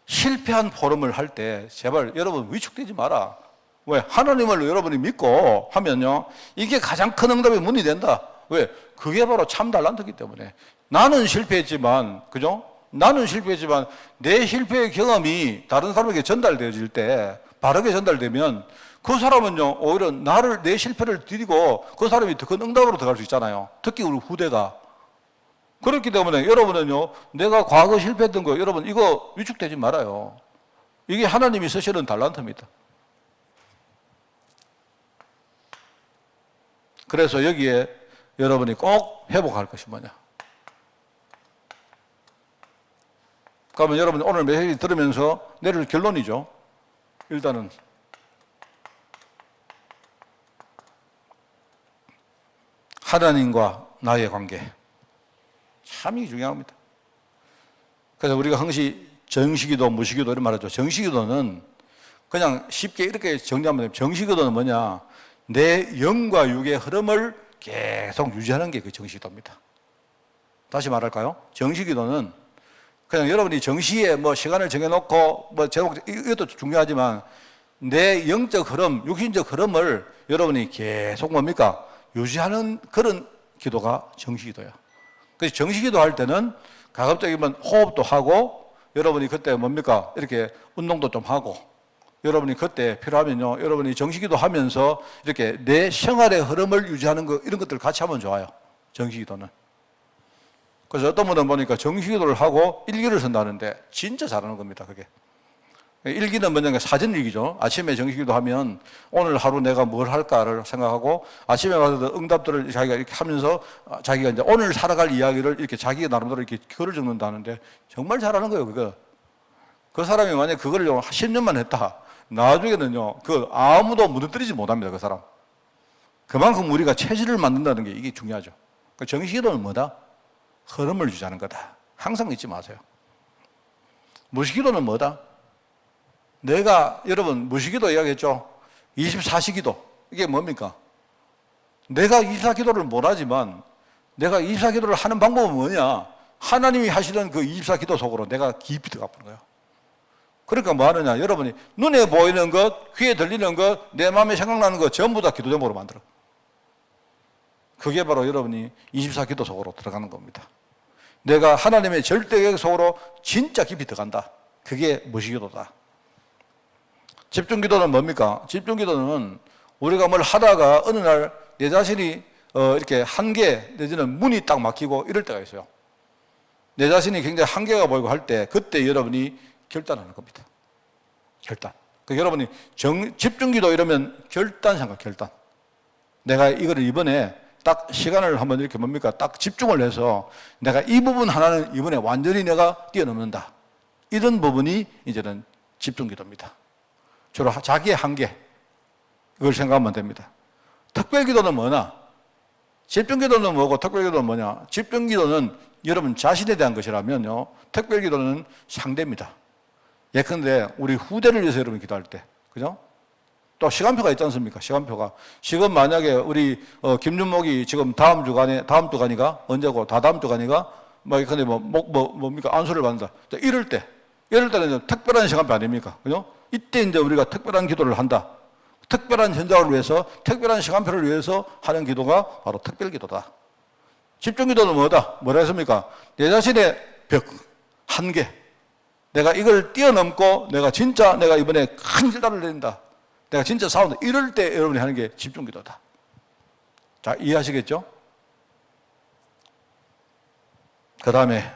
실패한 포럼을 할 때 제발 여러분 위축되지 마라. 왜? 하나님을 여러분이 믿고 하면요, 이게 가장 큰 응답의 문이 된다. 왜? 그게 바로 참 달란트이기 때문에. 나는 실패했지만, 그죠? 나는 실패했지만, 내 실패의 경험이 다른 사람에게 전달되어질 때, 바르게 전달되면, 그 사람은요, 오히려 내 실패를 드리고, 그 사람이 더 큰 응답으로 들어갈 수 있잖아요. 특히 우리 후대가. 그렇기 때문에 여러분은요, 내가 과거 실패했던 거, 여러분, 이거 위축되지 말아요. 이게 하나님이 쓰시는 달란트입니다. 그래서 여기에 여러분이 꼭 회복할 것이 뭐냐? 그러면 여러분 오늘 메시지 들으면서 내릴 결론이죠. 일단은 하나님과 나의 관계 참이 중요합니다. 그래서 우리가 항시 정시기도, 무시기도 이런 말하죠. 정시기도는 그냥 쉽게 이렇게 정리하면 됩니다. 정시기도는 뭐냐? 내 영과 육의 흐름을 계속 유지하는 게 그 정시기도입니다. 다시 말할까요? 정시기도는 그냥 여러분이 정시에 시간을 정해놓고 제목 이것도 중요하지만 내 영적 흐름, 육신적 흐름을 여러분이 계속 뭡니까? 유지하는 그런 기도가 정시기도야. 그래서 정시기도 할 때는 가급적이면 호흡도 하고 여러분이 그때 뭡니까? 이렇게 운동도 좀 하고, 여러분이 그때 필요하면요, 여러분이 정식기도 하면서 이렇게 내 생활의 흐름을 유지하는 거, 이런 것들 같이 하면 좋아요. 정식기도는. 그래서 어떤 분은 보니까 정식기도를 하고 일기를 쓴다는데 진짜 잘하는 겁니다, 그게. 일기는 뭐냐면 사전일기죠. 아침에 정식기도 하면 오늘 하루 내가 뭘 할까를 생각하고 아침에 와서 응답들을 자기가 이렇게 하면서 자기가 이제 오늘 살아갈 이야기를 이렇게 자기가 나름대로 이렇게 글을 적는다는데 정말 잘하는 거예요, 그거. 그 사람이 만약에 그걸 10년만 했다. 나중에는요, 그 아무도 무너뜨리지 못합니다, 그 사람. 그만큼 우리가 체질을 만든다는 게 이게 중요하죠. 그 정식기도는 뭐다? 흐름을 유지하는 거다. 항상 잊지 마세요. 무식기도는 뭐다? 내가, 여러분, 무식기도 이야기했죠? 24시기도. 이게 뭡니까? 내가 24기도를 못하지만 내가 24기도를 하는 방법은 뭐냐? 하나님이 하시던 그 24기도 속으로 내가 깊이 들어가 보는 거예요. 그러니까 뭐 하느냐? 여러분이 눈에 보이는 것, 귀에 들리는 것, 내 마음에 생각나는 것 전부 다 기도 제목으로 만들어. 그게 바로 여러분이 24기도 속으로 들어가는 겁니다. 내가 하나님의 절대 계획 속으로 진짜 깊이 들어간다. 그게 무식기도다. 집중기도는 뭡니까? 집중기도는 우리가 뭘 하다가 어느 날 내 자신이 이렇게 한계 내지는 문이 딱 막히고 이럴 때가 있어요. 내 자신이 굉장히 한계가 보이고 할 때 그때 여러분이 결단하는 겁니다. 결단. 그 여러분이 집중기도 이러면 결단 생각, 결단. 내가 이거를 이번에 딱 시간을 한번 이렇게 뭡니까? 딱 집중을 해서 내가 이 부분 하나는 이번에 완전히 내가 뛰어넘는다. 이런 부분이 이제는 집중기도입니다. 주로 자기의 한계, 이걸 생각하면 됩니다. 특별기도는 뭐냐? 집중기도는 뭐고 특별기도는 뭐냐? 집중기도는 여러분 자신에 대한 것이라면요, 특별기도는 상대입니다. 예컨대 우리 후대를 위해서 여러분 기도할 때, 그죠? 또 시간표가 있지 않습니까? 시간표가. 지금 만약에 우리 김준목이 지금 다음 주간이가 언제고 다다음 주간이가 예컨대 뭡니까? 안수를 받는다. 이럴 때는 특별한 시간표 아닙니까? 그죠? 이때 이제 우리가 특별한 기도를 한다. 특별한 현장을 위해서, 특별한 시간표를 위해서 하는 기도가 바로 특별기도다. 집중기도는 뭐다? 뭐라 했습니까? 내 자신의 벽, 한계. 내가 이걸 뛰어넘고 내가 이번에 큰 결단을 내린다. 내가 진짜 싸운다. 이럴 때 여러분이 하는 게 집중기도다. 자, 이해하시겠죠? 그 다음에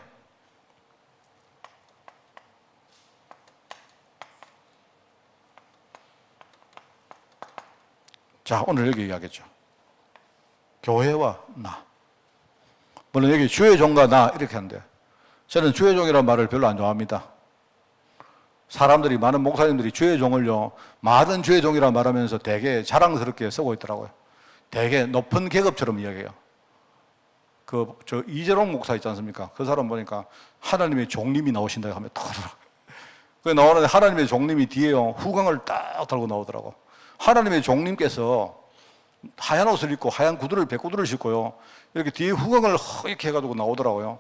자, 오늘 여기 이야기했죠. 교회와 나. 물론 여기 주의 종과 나 이렇게 하는데 저는 주의 종이라는 말을 별로 안 좋아합니다. 사람들이, 많은 목사님들이 주의 종을요, 많은 주의 종이라 말하면서 되게 자랑스럽게 쓰고 있더라고요. 되게 높은 계급처럼 이야기해요. 저 이재롱 목사 있지 않습니까? 그 사람 보니까 하나님의 종님이 나오신다고 하면 딱 하더라고요. 그 나오는데 하나님의 종님이 뒤에요, 후광을 딱 달고 나오더라고. 하나님의 종님께서 하얀 옷을 입고 하얀 백구두를 신고요, 이렇게 뒤에 후광을 이렇게 해가지고 나오더라고요.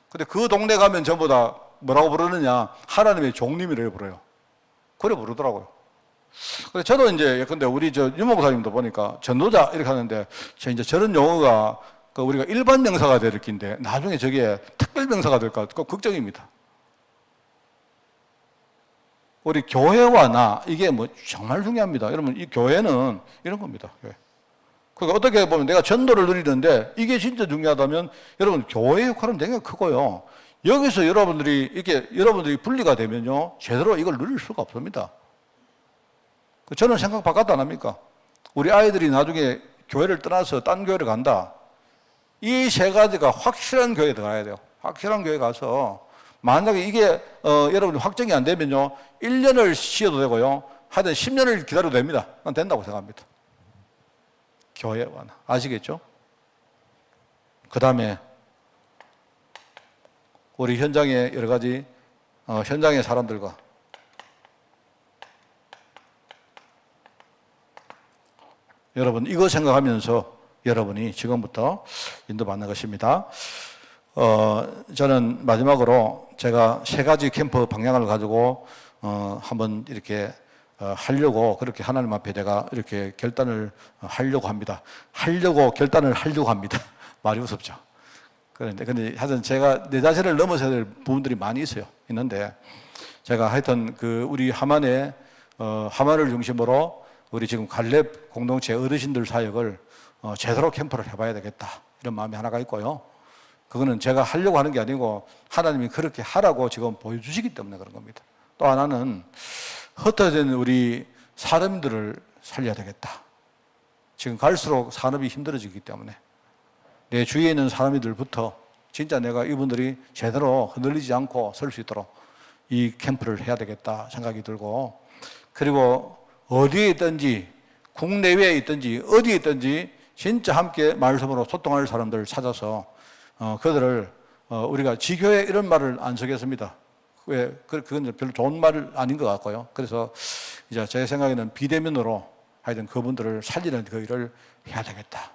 근데 그 동네 가면 전부 다 뭐라고 부르느냐? 하나님의 종님이라고 부르요. 그래 부르더라고요. 근데 저도 이제 예컨대 우리 유목사님도 보니까 전도자 이렇게 하는데 이제 저런 용어가 우리가 일반 명사가 될 긴데 나중에 저게 특별 명사가 될까 걱정입니다. 우리 교회와 나, 이게 뭐 정말 중요합니다. 여러분, 이 교회는 이런 겁니다. 그러니까 어떻게 보면 내가 전도를 누리는데 이게 진짜 중요하다면 여러분, 교회의 역할은 되게 크고요. 여기서 여러분들이 분리가 되면요, 제대로 이걸 누릴 수가 없습니다. 저는 생각 바깥도 안 합니까? 우리 아이들이 나중에 교회를 떠나서 딴 교회를 간다. 이 세 가지가 확실한 교회에 들어가야 돼요. 확실한 교회 가서 만약에 이게 여러분이 확정이 안 되면요, 1년을 쉬어도 되고요, 하여튼 10년을 기다려도 됩니다. 난 된다고 생각합니다. 교회와 나. 아시겠죠? 그 다음에 우리 현장의 여러 가지 현장의 사람들과 여러분, 이거 생각하면서 여러분이 지금부터 인도받는 것입니다. 저는 마지막으로 제가 세 가지 캠프 방향을 가지고 한번 이렇게 하려고, 그렇게 하나님 앞에 제가 이렇게 결단을 하려고 합니다. 결단을 하려고 합니다. 말이 무섭죠. 근데 하여튼 제가 내 자신을 넘어서야 될 부분들이 많이 있는데 제가 하여튼 우리 하만의 하만을 중심으로 우리 지금 갈렙 공동체 어르신들 사역을 제대로 캠프를 해봐야 되겠다 이런 마음이 하나가 있고요. 그거는 제가 하려고 하는 게 아니고 하나님이 그렇게 하라고 지금 보여주시기 때문에 그런 겁니다. 또 하나는 흩어진 우리 사람들을 살려야 되겠다. 지금 갈수록 산업이 힘들어지기 때문에 내 주위에 있는 사람들부터 진짜 내가 이분들이 제대로 흔들리지 않고 설 수 있도록 이 캠프를 해야 되겠다 생각이 들고, 그리고 어디에 있든지 국내외에 있든지 어디에 있든지 진짜 함께 말씀으로 소통할 사람들을 찾아서 그들을 우리가 지교회 이런 말을 안 쓰겠습니다. 왜? 그건 별로 좋은 말 아닌 것 같고요. 그래서 이제 제 생각에는 비대면으로 하여튼 그분들을 살리는 그 일을 해야 되겠다.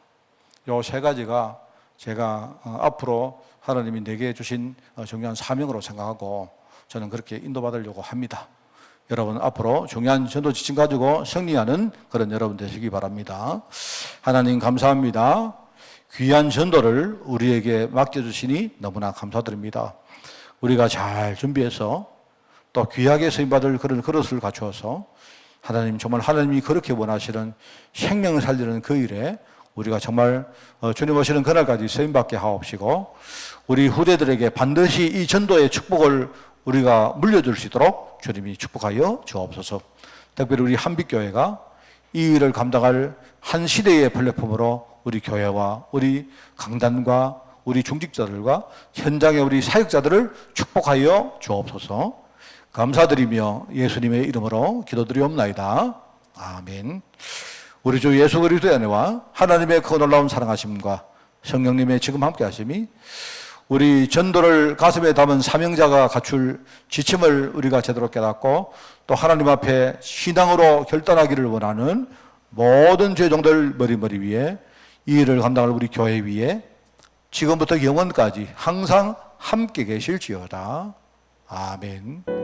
요 세 가지가 제가 앞으로 하나님이 내게 주신 중요한 사명으로 생각하고 저는 그렇게 인도받으려고 합니다. 여러분 앞으로 중요한 전도 지침 가지고 승리하는 그런 여러분 되시기 바랍니다. 하나님 감사합니다. 귀한 전도를 우리에게 맡겨주시니 너무나 감사드립니다. 우리가 잘 준비해서 또 귀하게 쓰임받을 그런 그릇을 갖추어서 하나님 정말 하나님이 그렇게 원하시는 생명을 살리는 그 일에 우리가 정말 주님 오시는 그날까지 쓰임받게 하옵시고 우리 후대들에게 반드시 이 전도의 축복을 우리가 물려줄 수 있도록 주님이 축복하여 주옵소서. 특별히 우리 한빛교회가 이 일을 감당할 한 시대의 플랫폼으로 우리 교회와 우리 강단과 우리 중직자들과 현장의 우리 사역자들을 축복하여 주옵소서. 감사드리며 예수님의 이름으로 기도드리옵나이다. 아멘. 우리 주 예수 그리스도의 은혜와 하나님의 그 놀라운 사랑하심과 성령님의 지금 함께 하심이 우리 전도를 가슴에 담은 사명자가 갖출 지침을 우리가 제대로 깨닫고 또 하나님 앞에 신앙으로 결단하기를 원하는 모든 죄종들 머리 위에 이 일을 감당할 우리 교회 위에 지금부터 영원까지 항상 함께 계실지어다. 아멘.